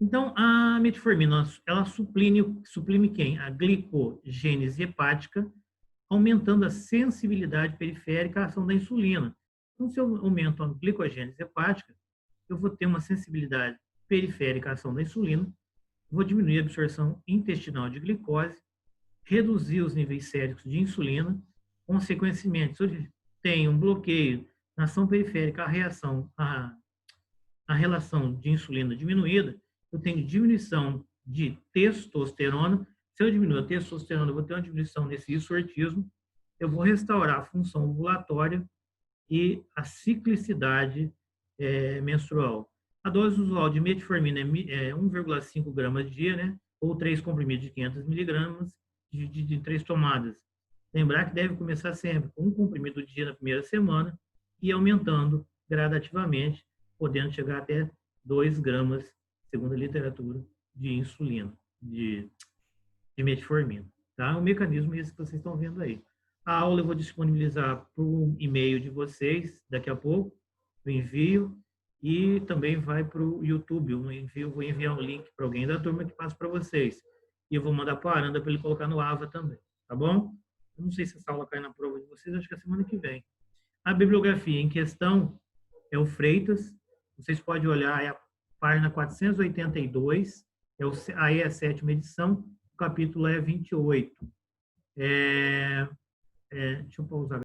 Então, a metformina, ela suprime quem? A glicogênese hepática, aumentando a sensibilidade periférica à ação da insulina. Então, se eu aumento a glicogênese hepática, eu vou ter uma sensibilidade periférica à ação da insulina, vou diminuir a absorção intestinal de glicose, reduzir os níveis séricos de insulina, consequentemente, se eu tenho um bloqueio na ação periférica, a relação de insulina diminuída, eu tenho diminuição de testosterona. Se eu diminuir a testosterona, eu vou ter uma diminuição nesse isortismo, eu vou restaurar a função ovulatória e a ciclicidade menstrual. A dose usual de metformina é 1,5 gramas dia, né? Ou 3 comprimidos de 500 miligramas de 3 tomadas. Lembrar que deve começar sempre com 1 comprimido dia na primeira semana e aumentando gradativamente, podendo chegar até 2 gramas, segundo a literatura, de insulina, de metformina. Tá? O mecanismo é esse que vocês estão vendo aí. A aula eu vou disponibilizar por e-mail de vocês daqui a pouco, o envio, e também vai para o YouTube. Eu vou enviar um link para alguém da turma que passa para vocês. E eu vou mandar para a Aranda para ele colocar no AVA também. Tá bom? Eu não sei se essa aula cai na prova de vocês, acho que é a semana que vem. A bibliografia em questão é o Freitas. Vocês podem olhar, é a página 482, aí é a 7ª edição, o capítulo é 28. Deixa eu pausar.